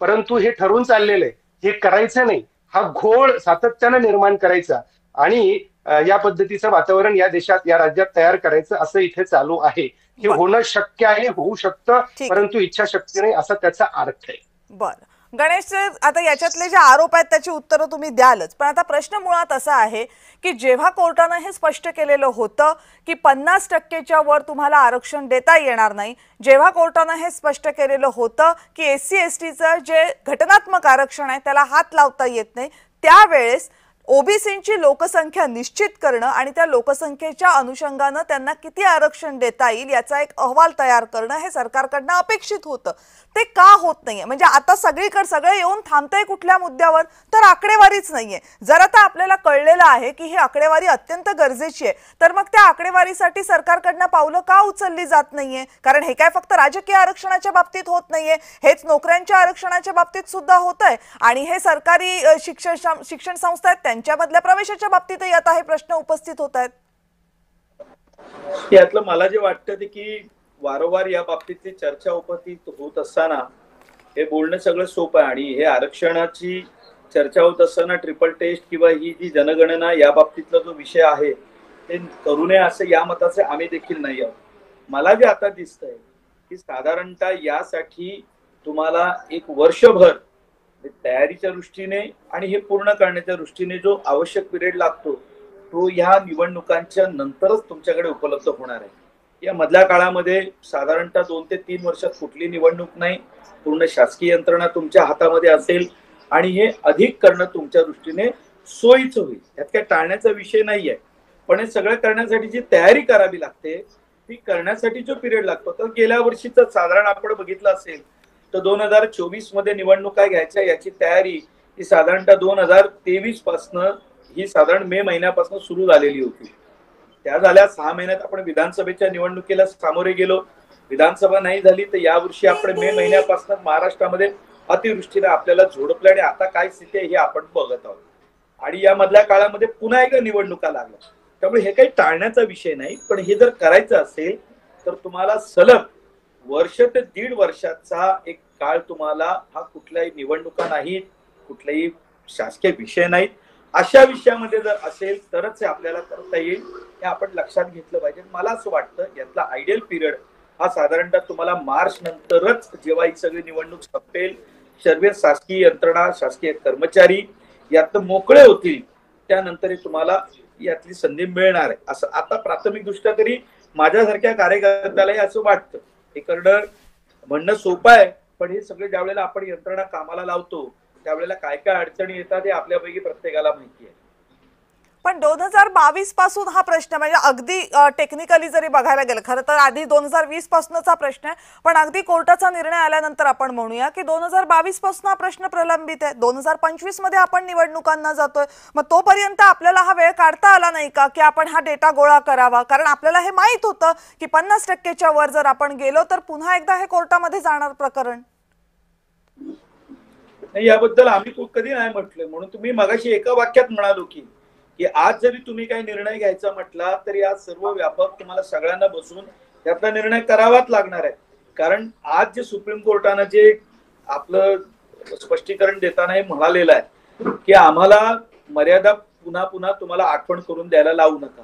परंतु हे ठरवून चाललेलं आहे, हे करायचं नाही, हा घोळ सातत्यानं निर्माण करायचा आणि या पद्धतीचं वातावरण या देशात या राज्यात तयार करायचं असं इथे चालू आहे. हे होणं शक्य आहे, होऊ शकतं, परंतु इच्छाशक्ती नाही असा त्याचा अर्थ आहे. बरं गणेश, आता याच्यातले जे आरोप आहेत त्याची उत्तरं तुम्ही द्यालच, पण आता प्रश्न मुळात असा आहे की जेव्हा कोर्टानं हे स्पष्ट केलेलं होतं की 50%च्या वर तुम्हाला आरक्षण देता येणार नाही, जेव्हा कोर्टानं हे स्पष्ट केलेलं होतं की SC STचं जे घटनात्मक आरक्षण आहे त्याला हात लावता येत नाही, त्यावेळेस ओबीसींची लोकसंख्या निश्चित करणं आणि त्या लोकसंख्येच्या अनुषंगानं त्यांना किती आरक्षण देता येईल याचा एक अहवाल तयार करणं हे सरकारकडनं अपेक्षित होतं. ते का होत नाहीये? म्हणजे आता सगळीकडे सगळे येऊन थांबतंय कुठल्या मुद्द्यावर? तर आकडेवारीच नाहीये. जर आता आपल्याला कळलेलं आहे की ही आकडेवारी अत्यंत गरजेची आहे, तर मग त्या आकडेवारीसाठी सरकारकडनं पावलं का उचलली जात नाहीये? कारण हे काय फक्त राजकीय आरक्षणाच्या बाबतीत होत नाहीये, हेच नोकऱ्यांच्या आरक्षणाच्या बाबतीत सुद्धा होतंय आणि हे सरकारी शिक्षण संस्था आहेत त्यांच्यामधल्या प्रवेशाच्या बाबतीतही आता हे प्रश्न उपस्थित होत आहेत. यातलं मला जे वाटतं ते की वारंवार या बाबतीतली चर्चा उपस्थित होत असताना हे बोलणं सगळं सोपं आहे आणि हे आरक्षणाची चर्चा होत असताना ट्रिपल टेस्ट किंवा ही जी जनगणना या बाबतीतला जो विषय आहे ते करू नये असं या मताचे आम्ही देखील नाही आहोत. मला जे आता दिसतंय की साधारणतः यासाठी तुम्हाला एक वर्षभर तयारीच्या दृष्टीने आणि हे पूर्ण करण्याच्या दृष्टीने जो आवश्यक पिरियड लागतो तो या निवडणुकांच्या नंतरच तुमच्याकडे उपलब्ध होणार आहे. या मधल्या काळामध्ये साधारणतः 2 ते 3 वर्षात कुठली निवडणूक नाही, पूर्ण शासकीय यंत्रणा तुमच्या हातामध्ये असेल आणि हे अधिक करणं तुमच्या दृष्टीने सोयीचं होईल. यात काही टाळण्याचा विषय नाहीये, पण हे सगळं करण्यासाठी जी तयारी करावी लागते ती करण्यासाठी जो पिरियड लागतो, तर गेल्या वर्षीच साधारण आपण बघितलं असेल तर 2024 मध्ये निवडणुका घ्यायच्या याची तयारी ही साधारणतः 2023 पासनं ही साधारण मे महिन्यापासून सुरू झालेली होती. त्या झाल्या 6 महिन्यात आपण विधानसभेच्या निवडणुकीला सामोरे गेलो. विधानसभा नाही झाली तर यावर्षी आपण मे महिन्यापासून महाराष्ट्रामध्ये अतिवृष्टीने आपल्याला झोडपलं आणि आता काय स्थिती आहे हे आपण बघत आहोत आणि या मधल्या काळामध्ये पुन्हा एकदा निवडणुका लागल्या. त्यामुळे हे काही टाळण्याचा विषय नाही, पण हे जर करायचं असेल तर तुम्हाला सलग वर्ष ते 1.5 वर्षाचा एक काळ तुम्हाला हा कुठल्याही निवडणुका नाहीत, कुठलाही शासकीय विषय नाहीत, अशा विषयामध्ये जर असेल तरच हे आपल्याला करता येईल हे आपण लक्षात घेतलं पाहिजे. मला असं वाटतं यातला आयडियल पिरियड हा साधारणतः तुम्हाला मार्च नंतरच, जेव्हा ही सगळी निवडणूक संपेल, सर्व शासकीय यंत्रणा शासकीय कर्मचारी यात मोकळे होतील, त्यानंतर तुम्हाला यातली संधी मिळणार आहे असं आता प्राथमिक दृष्ट्या तरी माझ्यासारख्या कार्यकर्त्यालाही असं वाटतं. हे करणं म्हणणं सोपं आहे, पण हे सगळे ज्यावेळेला आपण यंत्रणा कामाला लावतो त्यावेळेला काय काय अडचणी येतात हे आपल्यापैकी प्रत्येकाला माहिती आहे. पण 2022 पासून हा प्रश्न म्हणजे अगदी टेक्निकली जरी बघायला गेलं, खरं तर आधी 2020 पासूनचा प्रश्न आहे, पण अगदी कोर्टाचा निर्णय आल्यानंतर आपण म्हणूया की 2022 पासून हा प्रश्न प्रलंबित आहे. 2025 मध्ये आपण निवडणुकांना जातोय, मग तोपर्यंत आपल्याला हा वेळ काढता आला नाही का की आपण हा डेटा गोळा करावा? कारण आपल्याला हे माहित होतं की 50%च्या वर जर आपण गेलो तर पुन्हा एकदा हे कोर्टामध्ये जाणार प्रकरण. याबद्दल आम्ही कधी नाही म्हटलं, म्हणून तुम्ही मगाशी एका वाक्यात म्हणालो की आज जरी तुम्ही काही निर्णय घ्यायचा म्हटला तरी आज सर्व व्यापक तुम्हाला सगळ्यांना बसून त्यातला निर्णय करावाच लागणार आहे. कारण आज जे सुप्रीम कोर्टानं जे आपलं स्पष्टीकरण देताना हे म्हणालेलं आहे की आम्हाला मर्यादा पुन्हा पुन्हा तुम्हाला आठवण करून द्यायला लावू नका.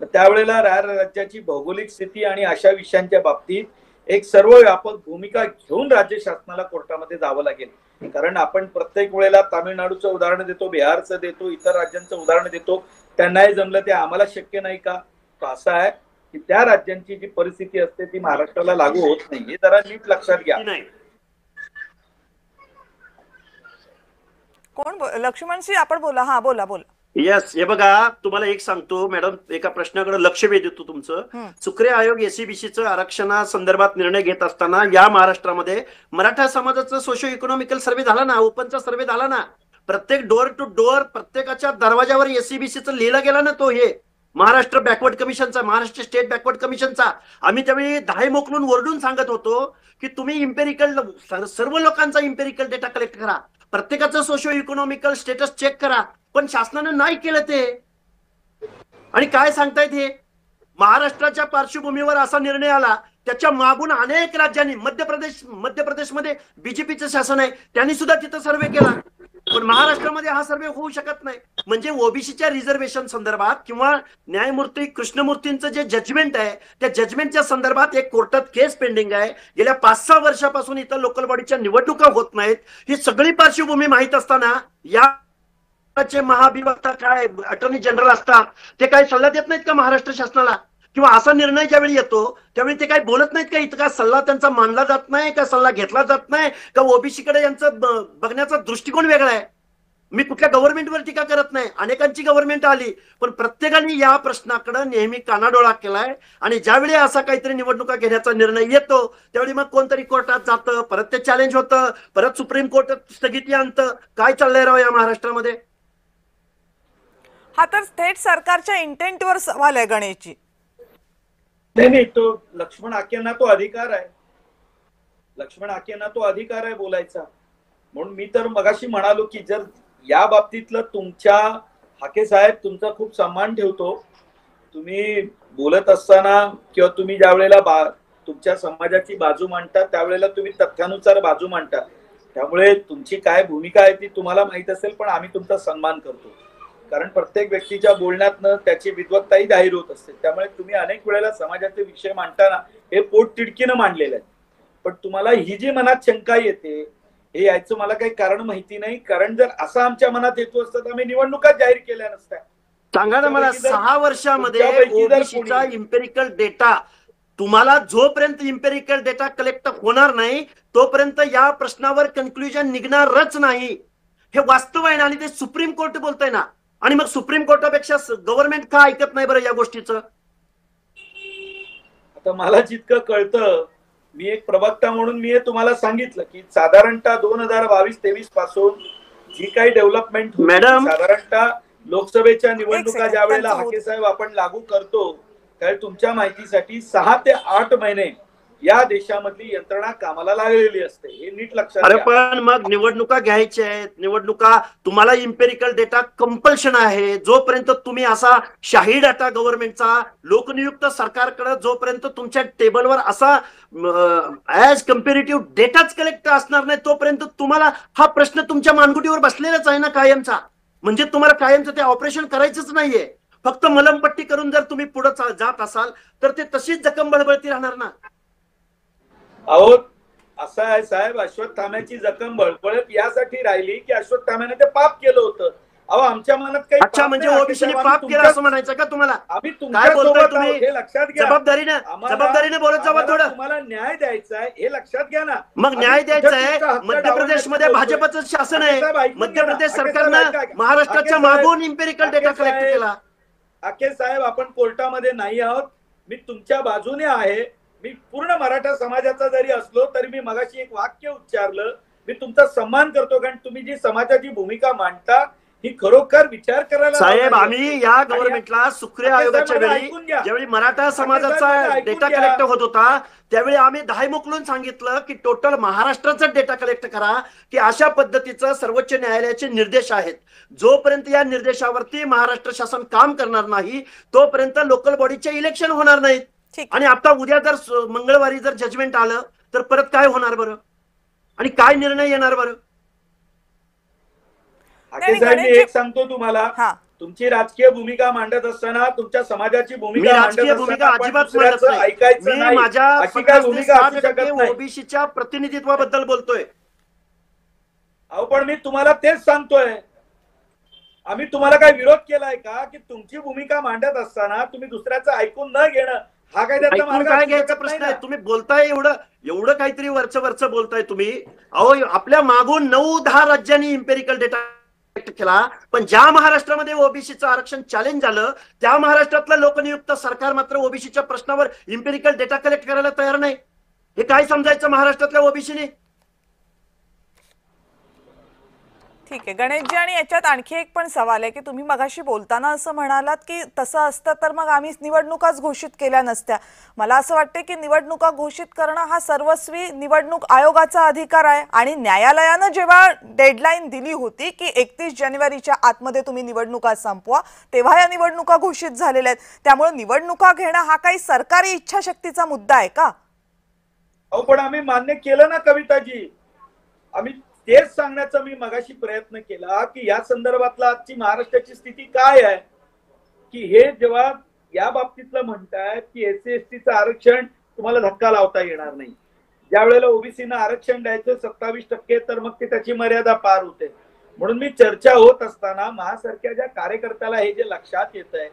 त्यावेळेला राज्याची भौगोलिक स्थिती आणि अशा विषयांच्या बाबतीत एक सर्वव्यापक भूमिका घेऊन राज्य शासनाला कोर्टामध्ये जावं लागेल. कारण आपण प्रत्येक वेळेला तामिळनाडूचं उदाहरण देतो, बिहारचं देतो, इतर राज्यांचं उदाहरण देतो, त्यांनाही जमलं ते आम्हाला शक्य नाही का? तो असा आहे की त्या राज्यांची जी परिस्थिती असते ती महाराष्ट्राला लागू होत नाही, हे जरा नीट लक्षात घ्या. कोण लक्ष्मणजी आपण बोला. हा बोला बोला. यस, हे बघा तुम्हाला एक सांगतो मॅडम, एका प्रश्नाकडे लक्ष वेधतो तुमचं. सुक्रे आयोग एससीबीसीचं आरक्षणा संदर्भात निर्णय घेत असताना या महाराष्ट्रामध्ये मराठा समाजाचा सोशो इकॉनॉमिकल सर्व्हे झाला ना, ओपनचा सर्व्हे झाला ना, प्रत्येक डोअर टू डोअर प्रत्येकाच्या दरवाजावर एससीबीसीचं लिहिलं गेला ना, तो हे महाराष्ट्र बॅकवर्ड कमिशनचा, महाराष्ट्र स्टेट बॅकवर्ड कमिशनचा. आम्ही त्यावेळी दहाई मोकलून ओरडून सांगत होतो की तुम्ही इम्पेरिकल सर्व लोकांचा इम्पेरिकल डेटा कलेक्ट करा, प्रत्येकाचं सोशो इकॉनॉमिकल स्टेटस चेक करा, पण शासनानं नाही केलं ते. आणि काय सांगतायत हे, महाराष्ट्राच्या पार्श्वभूमीवर असा निर्णय आला, त्याच्या मागून अनेक राज्यांनी, मध्य प्रदेशमध्ये बीजेपीचं शासन आहे, त्यांनी सुद्धा तिथं सर्वे केला, पण महाराष्ट्रामध्ये हा सर्वे होऊ शकत नाही. म्हणजे ओबीसीच्या रिझर्वेशन संदर्भात किंवा न्यायमूर्ती कृष्णमूर्तींचं जे जजमेंट आहे त्या जजमेंटच्या संदर्भात एक कोर्टात केस पेंडिंग आहे. गेल्या 5-6 वर्षापासून इथं लोकल बॉडीच्या निवडणुका होत नाहीत. ही सगळी पार्श्वभूमी माहीत असताना या महाभिवक्ता काय अटॉर्नी जनरल असतात ते काही सल्ला देत नाहीत का महाराष्ट्र शासनाला? किंवा असा निर्णय ज्यावेळी येतो त्यावेळी ते काही बोलत नाहीत का? इतका सल्ला त्यांचा मानला जात नाही का? सल्ला घेतला जात नाही का? ओबीसीकडे यांचं बघण्याचा दृष्टिकोन वेगळा आहे. मी कुठल्या गव्हर्नमेंटवर टीका करत नाही, अनेकांची गव्हर्नमेंट आली, पण प्रत्येकाने या प्रश्नाकडे नेहमी कानाडोळा केलाय. आणि ज्यावेळी असा काहीतरी निवडणुका घेण्याचा निर्णय येतो त्यावेळी मग कोणतरी कोर्टात जातं, परत ते चॅलेंज होतं, परत सुप्रीम कोर्ट स्थगिती आणतं. काय चाललंय राव या महाराष्ट्रामध्ये? हा तर थेट सरकारच्या इंटेंटवर सवाल आहे गणेशजी. नाही, तो लक्ष्मण आकेंना तो अधिकार आहे, लक्ष्मण आकेंना तो अधिकार आहे बोलायचा. म्हणून मी तर मगाशी म्हणालो की जर या बाबतीतलं तुमच्या हाके साहेब तुमचा खूप सन्मान ठेवतो. तुम्ही बोलत असताना किंवा तुम्ही ज्या वेळेला तुमच्या समाजाची बाजू मांडता त्यावेळेला तुम्ही तथ्यानुसार बाजू मांडता, त्यामुळे तुमची काय भूमिका आहे ती तुम्हाला माहित असेल, पण आम्ही तुमचा सन्मान करतो. कारण प्रत्येक व्यक्तीच्या बोलण्यातनं त्याची विद्वत्ताही जाहीर होत असते. त्यामुळे तुम्ही अनेक वेळेला समाजाचे विषय मांडताना हे पोट तिडकीनं मांडलेलं आहे. पण तुम्हाला ही जी मनात शंका येते हे यायचं मला काही कारण माहिती नाही. कारण जर असं आमच्या मनात हेतू असतं तर आम्ही निवडणुका जाहीर केल्या नसत्या. सांगा ना मला, 6 वर्षामध्ये ओबीसीचा इम्पेरिकल डेटा, तुम्हाला जोपर्यंत इम्पेरिकल डेटा कलेक्ट होणार नाही तोपर्यंत या प्रश्नावर कन्क्लुजन निघणारच नाही. हे वास्तव आहे ना, आणि ते सुप्रीम कोर्ट बोलतंय ना. आणि मग सुप्रीम कोर्टापेक्षा गव्हर्नमेंट का ऐकत नाही बरं या गोष्टीचं? आता मला जितकं कळतं, मी एक प्रवक्ता म्हणून मी तुम्हाला सांगितलं की साधारणतः 2022-23 पासून जी काही डेव्हलपमेंट मॅडम, साधारणतः लोकसभेच्या निवडणुका ज्या वेळेला हाके साहेब आपण लागू करतो त्यावेळी तुमच्या माहितीसाठी 6 ते 8 महिने या देशामधली यंत्रणा कामाला लागलेली असते, हे नीट लक्षात घ्या. पण मग निवडणुका घ्यायच्या आहेत, निवडणुका तुम्हाला इम्पेरिकल डेटा कंपल्शन आहे. जोपर्यंत तुम्ही असा शाही डाटा गव्हर्नमेंटचा लोकनियुक्त सरकारकडे जोपर्यंत तुमच्या टेबलवर असा ऍज कम्पेरेटिव्ह डेटाच कलेक्ट असणार नाही तोपर्यंत तुम्हाला हा प्रश्न तुमच्या मानगुटीवर बसलेलाच आहे ना कायमचा. म्हणजे तुम्हाला कायमचं ते ऑपरेशन करायचंच नाहीये. फक्त मलमपट्टी करून जर तुम्ही पुढे जात असाल तर ते तशीच जखम बळबळती राहणार ना. अहो असं आहे साहेब, अश्वत्थाम्याची जखम बळबळत यासाठी राहिली की अश्वत्थाम्याने ते पाप केलं होतं. अहो आमच्या मनात काही अच्छा, म्हणजे ओबीसीने पाप केलं असं म्हणायचं का तुम्हाला? आम्ही काय बोलताय तुम्ही? हे लक्षात घ्या. जबाबदारीने बोलत जावा थोडं. तुम्हाला न्याय द्यायचा आहे हे लक्षात घ्या ना. मग न्याय द्यायचा आहे. मध्य प्रदेशमध्ये भाजपचं शासन आहे. मध्य प्रदेश सरकारनं महाराष्ट्राच्या मागून इम्पेरिकल डेटा कलेक्ट केला. आके साहेब, आपण कोर्टामध्ये नाही आहोत. मी तुमच्या बाजूने आहे. मी पूर्ण मराठा समाजाचा जरी असलो तरी मी मगाशी एक वाक्य उच्चारलं. मी तुमचा सन्मान करतो कारण तुम्ही जी समाजाची भूमिका मांडता ही खरोखर विचार करायला. साहेब, आम्ही या गव्हर्नमेंटला सुक्रे आयोगाच्या वेळी ज्यावेळी मराठा समाजाचा डेटा कलेक्ट होत होता त्यावेळी आम्ही दहाई मोकलून सांगितलं की टोटल महाराष्ट्राचा डेटा कलेक्ट करा, की अशा पद्धतीचं सर्वोच्च न्यायालयाचे निर्देश आहेत. जोपर्यंत या निर्देशावरती महाराष्ट्र शासन काम करणार नाही तोपर्यंत लोकल बॉडीचे इलेक्शन होणार नाहीत. आणि आता उद्या जर मंगळवारी जर जजमेंट आलं तर परत काय होणार बरं? आणि काय निर्णय येणार बरं? हाके साहेब, मी एक सांगतो तुम्हाला, तुमची राजकीय भूमिका मांडत असताना तुमच्या समाजाची भूमिका राजकीय भूमिका अजिबात मांडत नाही. ऐकायचं नाही, अशी काय भूमिका असू शकत नाही. ओबीसीच्या प्रतिनिधित्वाबद्दल बोलतोय. अहो पण मी तुम्हाला तेच सांगतोय, आम्ही तुम्हाला काय विरोध केलाय का की तुमची भूमिका मांडत असताना तुम्ही दुसऱ्याचं ऐकून न घेणं हा काय त्याचा मार्ग काय घ्यायचा प्रश्न आहे? तुम्ही बोलताय एवढं काहीतरी वरचं बोलताय तुम्ही. अहो आपल्या मागून 9-10 राज्यांनी इम्पेरिकल डेटा केला, पण ज्या महाराष्ट्रामध्ये ओबीसीचं आरक्षण चॅलेंज झालं त्या महाराष्ट्रातलं लोकनियुक्त सरकार मात्र ओबीसीच्या प्रश्नावर इम्पेरिकल डेटा कलेक्ट करायला तयार नाही. हे काय समजायचं महाराष्ट्रातल्या ओबीसीने? ठीक आहे गणेशजी, आणि याच्यात आणखी एक पण सवाल आहे की तुम्ही मगाशी बोलताना असं म्हणालात की तसं असतं तर मग आम्ही निवडणुकाच घोषित केल्या नसत्या. मला असं वाटते की निवडणुका घोषित करणं हा सर्वस्वी निवडणूक आयोगाचा अधिकार आहे, आणि न्यायालयानं जेव्हा डेडलाईन दिली होती की 31 जानेवारीच्या आतमध्ये तुम्ही निवडणुका संपवा, तेव्हा या निवडणुका घोषित झालेल्या आहेत. त्यामुळे निवडणुका घेणं हा काही सरकारी इच्छाशक्तीचा मुद्दा आहे का? अहो पण आम्ही मान्य केलं ना कविताजी, आम्ही तेच सांगण्याचा मी मगाशी प्रयत्न केला की या संदर्भातला आजची महाराष्ट्राची स्थिती काय आहे, की हे जेव्हा या बाबतीतलं म्हणतायत की एससी एसटीचं आरक्षण तुम्हाला धक्का लावता येणार नाही, ज्या वेळेला ओबीसीनं आरक्षण द्यायचं 27% तर मग ते त्याची मर्यादा पार होते. म्हणून मी चर्चा होत असताना महासारख्या ज्या कार्यकर्त्याला हे जे लक्षात येत आहे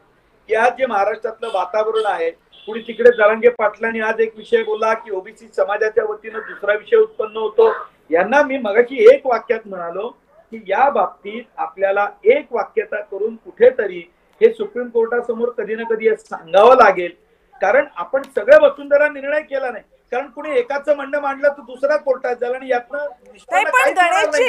की आज जे महाराष्ट्रातलं वातावरण आहे, कुणी तिकडे जरांगे पाटलांनी आज एक विषय बोलला की ओबीसी समाजाच्या वतीनं दुसरा विषय उत्पन्न होतो, यांना मी मगाशी एक वाक्यात म्हणालो की या बाबतीत आपल्याला एक वाक्यता करून कुठेतरी हे सुप्रीम कोर्टासमोर कधी ना कधी सांगावं लागेल, कारण आपण सगळं वसुंधरा निर्णय केला नाही, कारण कुणी एकाचं म्हणणं मांडलं तर दुसरा कोर्टात झाला आणि यातनं पण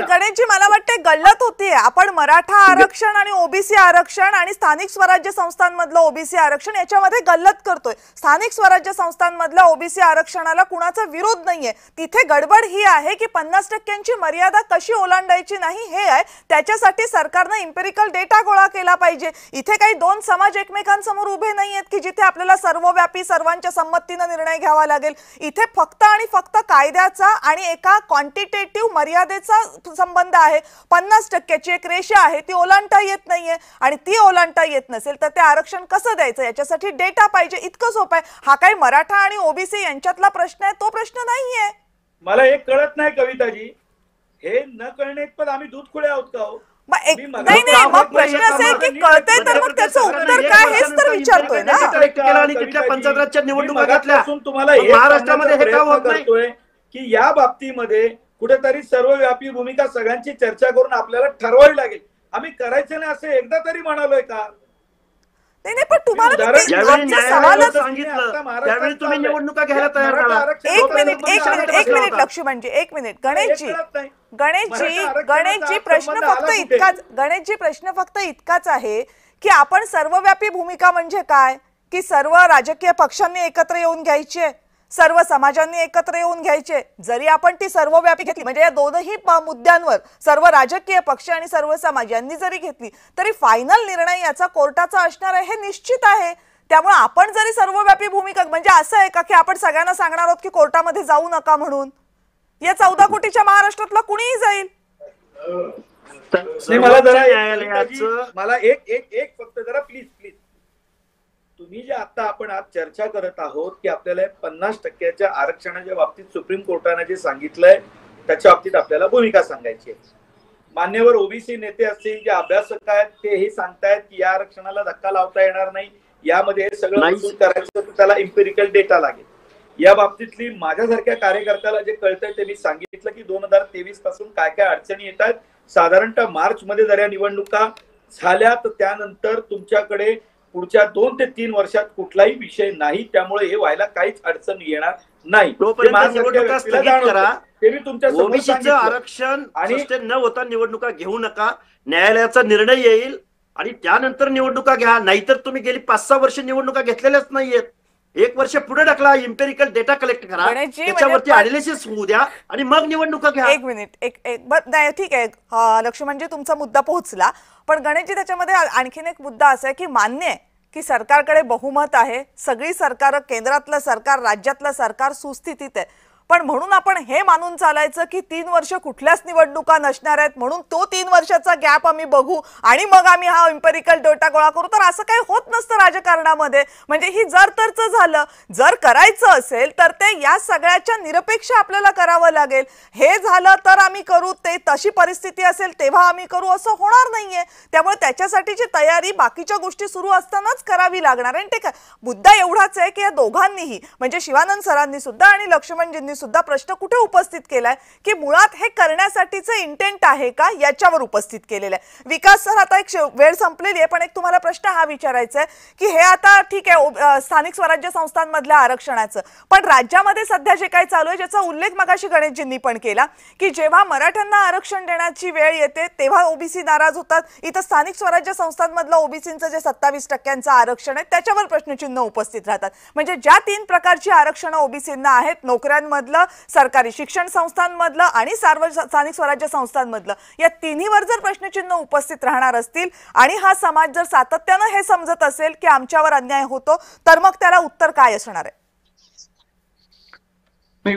गणेशजी मला वाटते गल्लत होतीये. आपण मराठा आरक्षण आणि ओबीसी आरक्षण आणि स्थानिक स्वराज्य संस्थांमधलं ओबीसी आरक्षण याच्यामध्ये गल्लत करतोय. स्थानिक स्वराज्य संस्थांमधल्या ओबीसी आरक्षणाला कुणाचा विरोध नाहीये. तिथे गडबड ही आहे की 50% मर्यादा कशी ओलांडायची नाही हे आहे, त्याच्यासाठी सरकारनं इम्पेरिकल डेटा गोळा केला पाहिजे. इथे काही दोन समाज एकमेकांसमोर उभे नाहीयेत की जिथे आपल्याला सर्वव्यापी सर्वांच्या संमतीनं निर्णय घ्यावा लागेल. इथे फक्त आणि फक्त कायद्याचा आणि एका क्वांटिटेटिव्ह मर्यादेचा संबंध आहे. 50%ची एक रेषा आहे, ती ओलांडता येत नाहीये, आणि ती ओलांडता येत नसेल तर ते आरक्षण कसं द्यायचं याच्यासाठी डेटा पाहिजे. इतकं सोपं आहे. हा काही मराठा आणि ओबीसी यांच्यातला प्रश्न आहे, तो प्रश्न नाहीये. मला एक कळत नाही कविताजी, हे न कळणे पण आम्ही दूध खुळे आहोत का हो? नाही मग प्रश्न असेल की कळते तर मग त्याचं उत्तर काय हेच तर विचारतोय ना. आणि तिथल्या पंचायतच्या निवडणुका घेतल्या, तुम्हाला महाराष्ट्रामध्ये हे काम होत नाही की या बाबतीमध्ये कुठेतरी सर्वव्यापी भूमिका सगळ्यांची चर्चा करून आपल्याला ठरवावी लागेल. आम्ही करायचं नाही असं एकदा तरी म्हणालोय का? नाही पण तुम्हाला त्यावेळी तुम्ही निवडणुका घ्यायला तयार झाला. एक मिनिट लक्ष्य म्हणजे एक मिनिट गणेशजी प्रश्न फक्त इतकाच आहे की आपण सर्वव्यापी भूमिका म्हणजे काय, की सर्व राजकीय पक्षांनी एकत्र येऊन घ्यायची, सर्व समाजांनी एकत्र येऊन घ्यायचे. जरी आपण ती सर्वव्यापी घेतली म्हणजे या दोनही मुद्द्यांवर सर्व राजकीय पक्ष आणि सर्व समाज यांनी जरी घेतली तरी फायनल निर्णय याचा कोर्टाचा असणार आहे हे निश्चित आहे. त्यामुळे आपण जरी सर्वव्यापी भूमिका म्हणजे असं आहे का की आपण सगळ्यांना सांगणार आहोत की कोर्टामध्ये जाऊ नका म्हणून? या 14 कोटीच्या महाराष्ट्रातला कुणीही जाईल. मला एक फक्त जरा प्लीज तुम्ही जे आता आपण आज चर्चा करत आहोत की आपल्याला 50%च्या आरक्षणाच्या बाबतीत सुप्रीम कोर्टाने जे सांगितलंय त्याच्या बाबतीत आपल्याला भूमिका सांगायची आहे. मान्यवर ओबीसी नेते असतील जे अभ्यासक आहेत ते हे सांगतायत की या आरक्षणाला धक्का लावता येणार नाही, यामध्ये हे सगळं वसूल करायचं तर त्याला इम्पेरिकल डेटा लागेल. या बाबतीतली माझ्यासारख्या कार्यकर्त्याला जे कळतंय ते मी सांगितलं की 2023 पासून काय काय अडचणी येत आहेत. साधारणतः मार्च मध्ये जर या निवडणुका झाल्या तर त्यानंतर तुमच्याकडे पुढच्या 2 ते 3 वर्षात कुठलाही विषय नाही, त्यामुळे हे व्हायला काहीच अडचण येणार नाही. ओबीसीचं आरक्षण न होता निवडणुका घेऊ नका, न्यायालयाचा निर्णय येईल आणि त्यानंतर निवडणुका घ्या. नाहीतर तुम्ही गेली 5-6 वर्ष निवडणुका घेतलेल्याच नाहीयेत. 1 वर्ष पुढे ढकला, इम्पेरिकल डेटा कलेक्ट करा, त्याच्यावरती अनालिसिस होऊ द्या आणि मग निवडणुका घ्या. एक मिनिट ठीक आहे लक्ष्य म्हणजे तुमचा मुद्दा पोहोचला. पण गणेशजी त्याच्यामध्ये आणखीन एक मुद्दा असा आहे की मान्य आहे की सरकारकडे बहुमत आहे, सगळी सरकार, केंद्रातलं सरकार, राज्यातलं सरकार सुस्थितीत आहे, पण म्हणून आपण हे मानून चालायचं की 3 वर्ष कुठल्याच निवडणुका नसणार आहेत म्हणून तो 3 वर्षाचा गॅप आम्ही बघू आणि मग आम्ही हा एम्पिरिकल डेटा गोळा करू, तर असं काही होत नसतं राजकारणामध्ये. म्हणजे ही जर तरच झालं. जर करायचं असेल तर ते या सगळ्याच्या निरपेक्ष आपल्याला करावं लागेल. हे झालं तर आम्ही करू, ते तशी परिस्थिती असेल तेव्हा आम्ही करू असं होणार नाहीये. त्यामुळे त्याच्यासाठीची तयारी बाकीच्या गोष्टी सुरू असतानाच करावी लागणार आहे. ठीक आहे, मुद्दा एवढाच आहे की या दोघांनीही म्हणजे शिवानंद सरांनी सुद्धा आणि लक्ष्मणजींनी सुद्धा प्रश्न कुठे उपस्थित केलाय की मुळात हे करण्यासाठीचं इंटेंट आहे का याच्यावर उपस्थित केलेलं आहे. विकास सर, आता एक वेळ संपलेली आहे पण एक तुम्हाला प्रश्न हा विचारायचा आहे की हे आता ठीक आहे स्थानिक स्वराज्य संस्थांमधल्या आरक्षणाचं, पण राज्यामध्ये सध्या जे काही चालू आहे ज्याचा उल्लेख मगाशी गणेशजींनी पण केला की जेव्हा मराठ्यांना आरक्षण देण्याची वेळ येते तेव्हा ओबीसी नाराज होतात. इथं स्थानिक स्वराज्य संस्थांमधलं ओबीसींचं जे 27% आरक्षण आहे त्याच्यावर प्रश्नचिन्ह उपस्थित राहतात. म्हणजे ज्या 3 प्रकारची आरक्षणं ओबीसींना आहेत, नोकऱ्यांमधलं, सरकारी शिक्षण संस्थांमधलं आणि स्थानिक स्वराज्य संस्थांमधलं, या तिन्हीवर जर प्रश्नचिन्ह उपस्थित राहणार असतील आणि हा समाज जर सातत्यानं हे समजत असेल की आमच्यावर अन्याय होतो, तर मग त्याला उत्तर काय असणार आहे? नाही,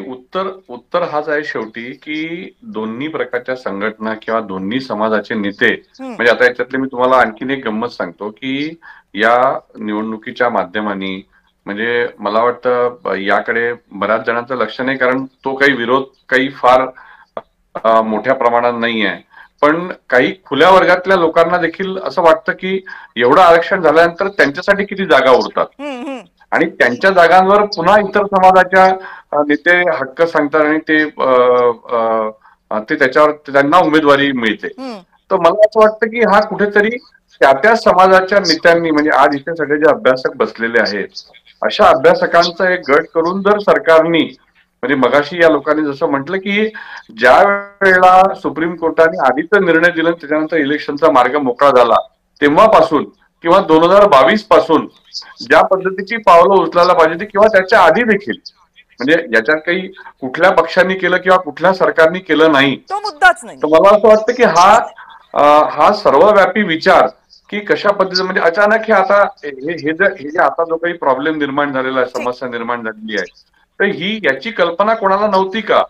उत्तर हाच आहे शेवटी की दोन्ही प्रकारच्या संघटना किंवा दोन्ही समाजाचे नेते, म्हणजे आता याच्यातले मी तुम्हाला आणखीन एक गंमत सांगतो की या निवडणुकीच्या माध्यमांनी म्हणजे मला वाटतं याकडे बऱ्याच जणांचं लक्ष नाही, कारण तो काही विरोध काही फार मोठ्या प्रमाणात नाही आहे. पण काही खुल्या वर्गातल्या लोकांना देखील असं वाटतं की एवढं आरक्षण झाल्यानंतर त्यांच्यासाठी किती जागा उरतात आणि त्यांच्या जागांवर पुन्हा इतर समाजाच्या नेते हक्क सांगतात आणि ते त्याच्यावर त्यांना उमेदवारी मिळते. तर मला असं वाटतं की हा कुठेतरी त्या समाजाच्या नेत्यांनी म्हणजे आज इथे सगळे जे अभ्यासक बसलेले आहेत अशा अभ्यासकांचा एक गट करून जर सरकारनी म्हणजे मगाशी या लोकांनी जसं म्हटलं की ज्या वेळेला सुप्रीम कोर्टाने आधीचा निर्णय दिला त्याच्यानंतर इलेक्शनचा मार्ग मोकळा झाला तेव्हापासून किंवा 2022 पासून ज्या पद्धतीची पावलं उचलायला पाहिजे किंवा त्याच्या आधी देखील म्हणजे याच्यात काही कुठल्या पक्षांनी केलं किंवा कुठल्या सरकारने केलं नाही तो मुद्दाच नाही. तर मला असं वाटतं की हा सर्वव्यापी विचार की कशा पद्धतीने म्हणजे अचानक हे आता हे जे आता जो काही प्रॉब्लेम निर्माण झालेला आहे, समस्या निर्माण झालेली आहे, तर याची कल्पना कोणाला नव्हती का,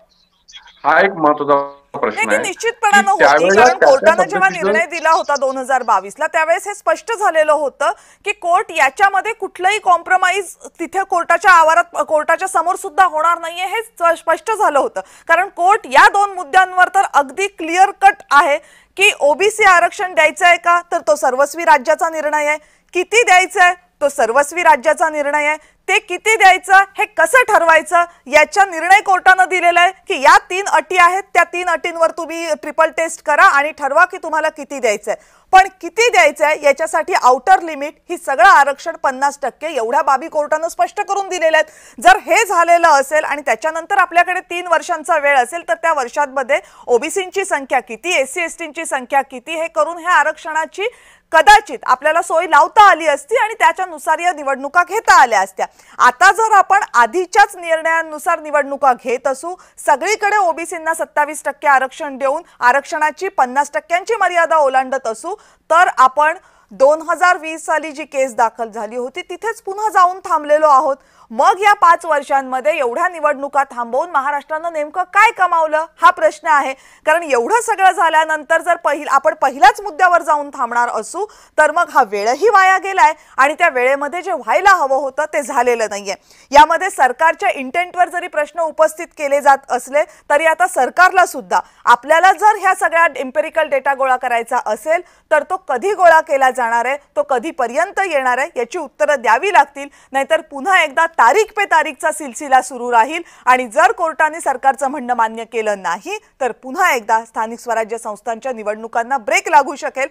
हा एक महत्त्वाचा प्रश्न आहे. निश्चितपणे नव्हती, कारण कोर्टाने जेव्हा निर्णय दिला होता 2022 ला त्यावेळेस हे स्पष्ट झालेलं होतं की कोर्ट याच्यामध्ये कुठलंही कॉम्प्रोमाइज तिथे कोर्टाच्या आवारात कोर्टाच्या समोर सुद्धा होणार नाहीये हे स्पष्ट झालं होतं. कारण कोर्ट या 2 मुद्द्यांवर तर अगदी क्लिअर कट आहे की ओबीसी आरक्षण द्यायचं आहे का, तर तो सर्वस्वी राज्याचा निर्णय आहे. किती द्यायचं आहे तो सर्वस्वी राज्याचा निर्णय आहे. ते किती द्यायचं हे कसं ठरवायचं याचा निर्णय कोर्टाने दिलेला आहे की या 3 अटी आहेत, त्या 3 अटींवर तुम्ही ट्रिपल टेस्ट करा आणि ठरवा की तुम्हाला किती द्यायचंय. पण किती द्यायचंय याच्यासाठी आउटर लिमिट ही सगळं आरक्षण 50% एवढ्या बाबी कोर्टाने स्पष्ट करून दिलेल्या आहेत. जर हे झालेलं असेल आणि त्याच्यानंतर आपल्याकडे 3 वर्षांचा वेळ असेल तर त्या वर्षांमध्ये ओबीसींची संख्या किती, एससी एसटींची संख्या किती हे करून हे आरक्षणाची कदाचित आपल्याला सोय लावता आली असती आणि त्याच्यानुसार या निवडणुका घेता आल्या असत्या. आता जर आपण आधीच्याच निर्णयानुसार निवडणुका घेत असू, सगळीकडे ओबीसींना 27% आरक्षण देऊन आरक्षणाची 50%ची मर्यादा ओलांडत असू, तर आपण 2020 साली जी केस दाखल झाली होती तिथेच पुन्हा जाऊन थांबलेलो आहोत. मग या 5 वर्षांमध्ये एवढ्या निवडणुका थांबवून महाराष्ट्रानं नेमकं काय कमावलं हा प्रश्न आहे. कारण एवढं सगळं झाल्यानंतर जर आपण पहिल्याच मुद्द्यावर जाऊन थांबणार असू तर मग हा वेळही वाया गेलाय आणि त्या वेळेमध्ये जे व्हायला हवं होतं ते झालेलं नाहीये. यामध्ये सरकारच्या इंटेंटवर जरी प्रश्न उपस्थित केले जात असले तरी आता सरकारला सुद्धा आपल्याला जर ह्या सगळ्या एम्पिरिकल डेटा गोळा करायचा असेल तर तो कधी गोळा केला जाणार आहे, तो कधीपर्यंत येणार आहे याची उत्तरं द्यावी लागतील. नाहीतर पुन्हा एकदा तारीख पे तारीखचा सिलसिला सुरू राहील आणि जर कोर्टाने सरकारचं म्हणणं मान्य केलं नाही तर पुन्हा एकदा स्थानिक स्वराज्य संस्थांच्या निवडणुकांना ब्रेक लागू शकेल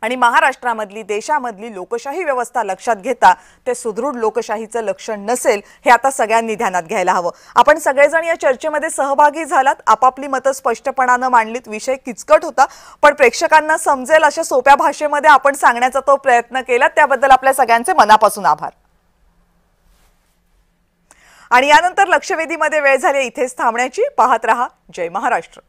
आणि महाराष्ट्रामधली देशामधली लोकशाही व्यवस्था लक्षात घेता ते सुदृढ लोकशाहीचं लक्षण नसेल हे आता सगळ्यांनी ध्यानात घ्यायला हवं. आपण सगळेजण या चर्चेमध्ये सहभागी झालात, आपापली मतं स्पष्टपणानं मांडलीत. विषय किचकट होता पण प्रेक्षकांना समजेल अशा सोप्या भाषेमध्ये आपण सांगण्याचा तो प्रयत्न केला, त्याबद्दल आपल्या सगळ्यांचे मनापासून आभार. आणि यानंतर लक्षवेधीमध्ये वेळ झाली इथेच थांबण्याची. पाहत रहा जय महाराष्ट्र.